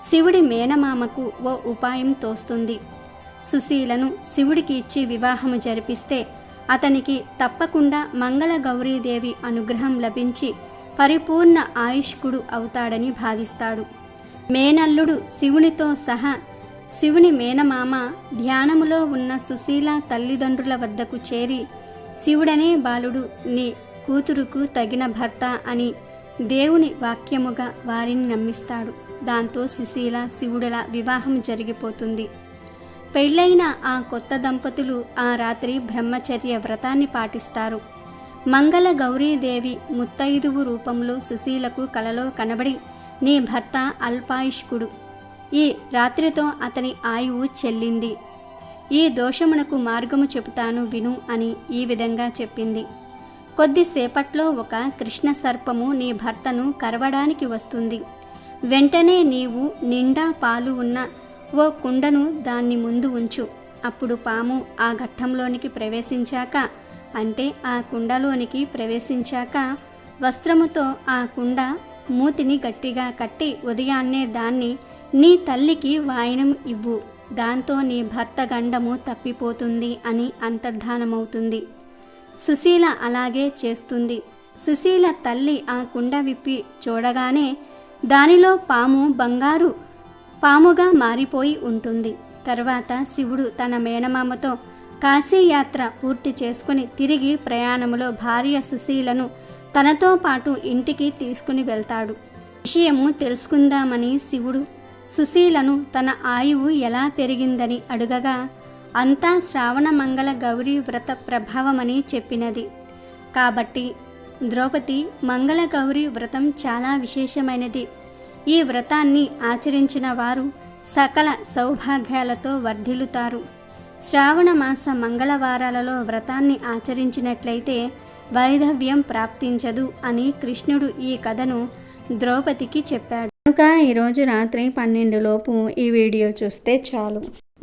శివుడి మేనమామకు ఓ ఉపాయం తోస్తుంది. సుశీలను శివుడికి ఇచ్చి వివాహము జరిపిస్తే అతనికి తప్పకుండా మంగళ గౌరీదేవి అనుగ్రహం లభించి పరిపూర్ణ ఆయుష్కుడు అవుతాడని భావిస్తాడు. మేనల్లుడు శివునితో సహా శివుని మేనమామ ధ్యానములో ఉన్న సుశీల తల్లిదండ్రుల వద్దకు చేరి శివుడనే బాలుడు నీ కూతురుకు తగిన భర్త అని దేవుని వాక్యముగా వారిని నమ్మిస్తాడు. దాంతో సుశీల శివుడుల వివాహం జరిగిపోతుంది. పెళ్ళైన ఆ కొత్త దంపతులు ఆ రాత్రి బ్రహ్మచర్య వ్రతాన్ని పాటిస్తారు. మంగళ గౌరీదేవి ముత్తైదువు రూపంలో సుశీలకు కలలో కనబడి నీ భర్త అల్పాయుష్కుడు, ఈ రాత్రితో అతని ఆయువు చెల్లింది, ఈ దోషమునకు మార్గము చెబుతాను విను అని ఈ విధంగా చెప్పింది. కొద్దిసేపట్లో ఒక కృష్ణ సర్పము నీ భర్తను కరవడానికి వస్తుంది. వెంటనే నీవు నిండా పాలు ఉన్న ఓ కుండను దాన్ని ముందు ఉంచు. అప్పుడు పాము ఆ ఘట్టంలోనికి ప్రవేశించాక, అంటే ఆ కుండలోనికి ప్రవేశించాక వస్త్రముతో ఆ కుండ మూతిని గట్టిగా కట్టి ఉదయాన్నే దాన్ని నీ తల్లికి వాయనం ఇవ్వు. దాంతో నీ భర్త గండము తప్పిపోతుంది అని అంతర్ధానమవుతుంది. సుశీల అలాగే చేస్తుంది. సుశీల తల్లి ఆ కుండ విప్పి చూడగానే దానిలో పాము బంగారు పాముగా మారిపోయి ఉంటుంది. తర్వాత శివుడు తన మేనమామతో కాశీయాత్ర పూర్తి చేసుకుని తిరిగి ప్రయాణములో భార్య సుశీలను తనతో పాటు ఇంటికి తీసుకుని వెళ్తాడు. విషయము తెలుసుకుందామని శివుడు సుశీలను తన ఆయువు ఎలా పెరిగిందని అడుగగా అంతా శ్రావణ మంగళ గౌరీ వ్రత ప్రభావమని చెప్పినది. కాబట్టి ద్రౌపది మంగళ గౌరీ వ్రతం చాలా విశేషమైనది. ఈ వ్రతాన్ని ఆచరించిన వారు సకల సౌభాగ్యాలతో వర్ధిల్లుతారు. శ్రావణ మాస మంగళవారాలలో వ్రతాన్ని ఆచరించినట్లయితే వైధవ్యం ప్రాప్తించదు అని కృష్ణుడు ఈ కథను ద్రౌపదికి చెప్పాడు. కనుక ఈరోజు రాత్రి 12 లోపు ఈ వీడియో చూస్తే చాలు.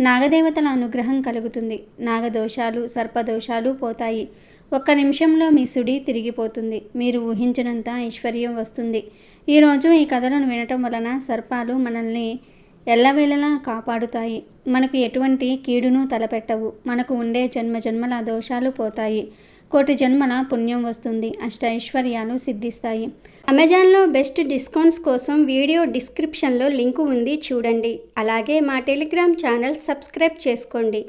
నాగదేవతల అనుగ్రహం కలుగుతుంది. నాగదోషాలు సర్పదోషాలు పోతాయి. 1 నిమిషంలో మీ సుడి తిరిగిపోతుంది. మీరు ఊహించినంత ఐశ్వర్యం వస్తుంది. ఈరోజు ఈ కథలను వినటం వలన సర్పాలు మనల్ని ఎల్లవేళలా కాపాడుతాయి. మనకు ఎటువంటి కీడును తలపెట్టవు. మనకు ఉండే జన్మజన్మల దోషాలు పోతాయి. 1,000,000 జన్మల పుణ్యం వస్తుంది. అష్టైశ్వర్యాలు సిద్ధిస్తాయి. అమెజాన్లో బెస్ట్ డిస్కౌంట్స్ కోసం వీడియో డిస్క్రిప్షన్లో లింకు ఉంది, చూడండి. అలాగే మా టెలిగ్రామ్ ఛానల్ సబ్స్క్రైబ్ చేసుకోండి.